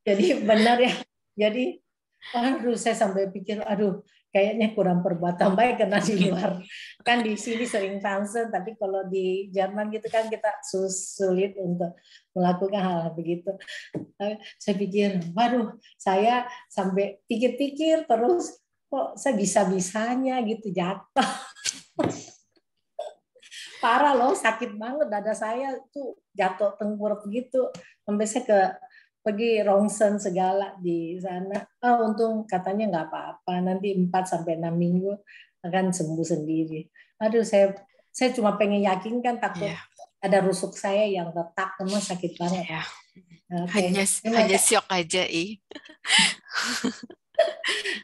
Jadi benar ya. Jadi, aduh, saya sampai pikir, aduh, kayaknya kurang perbuatan baik karena di luar. Kan di sini sering Tansen, tapi kalau di Jerman gitu kan kita sulit untuk melakukan hal begitu. Saya pikir, waduh, saya sampai pikir-pikir terus, kok saya bisa-bisanya gitu jatuh. Parah loh, sakit banget dada saya tuh, jatuh tengkurap gitu. Sampai saya pergi rongsen segala di sana. Untung katanya nggak apa-apa, nanti 4-6 minggu akan sembuh sendiri. Aduh, saya cuma pengen yakinkan, takut ada rusuk saya yang retak, memang sakit banget. Ya. Okay. Hanya syok aja,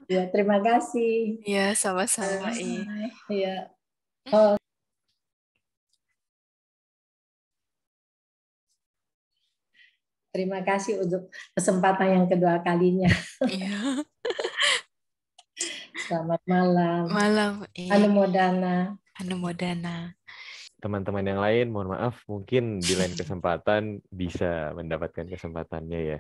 Ya, terima kasih. Ya, sama-sama, Ya. Terima kasih untuk kesempatan yang kedua kalinya. Iya. Selamat malam. Malam. Anumodana. Teman-teman yang lain, mohon maaf, mungkin di lain kesempatan bisa mendapatkan kesempatannya ya.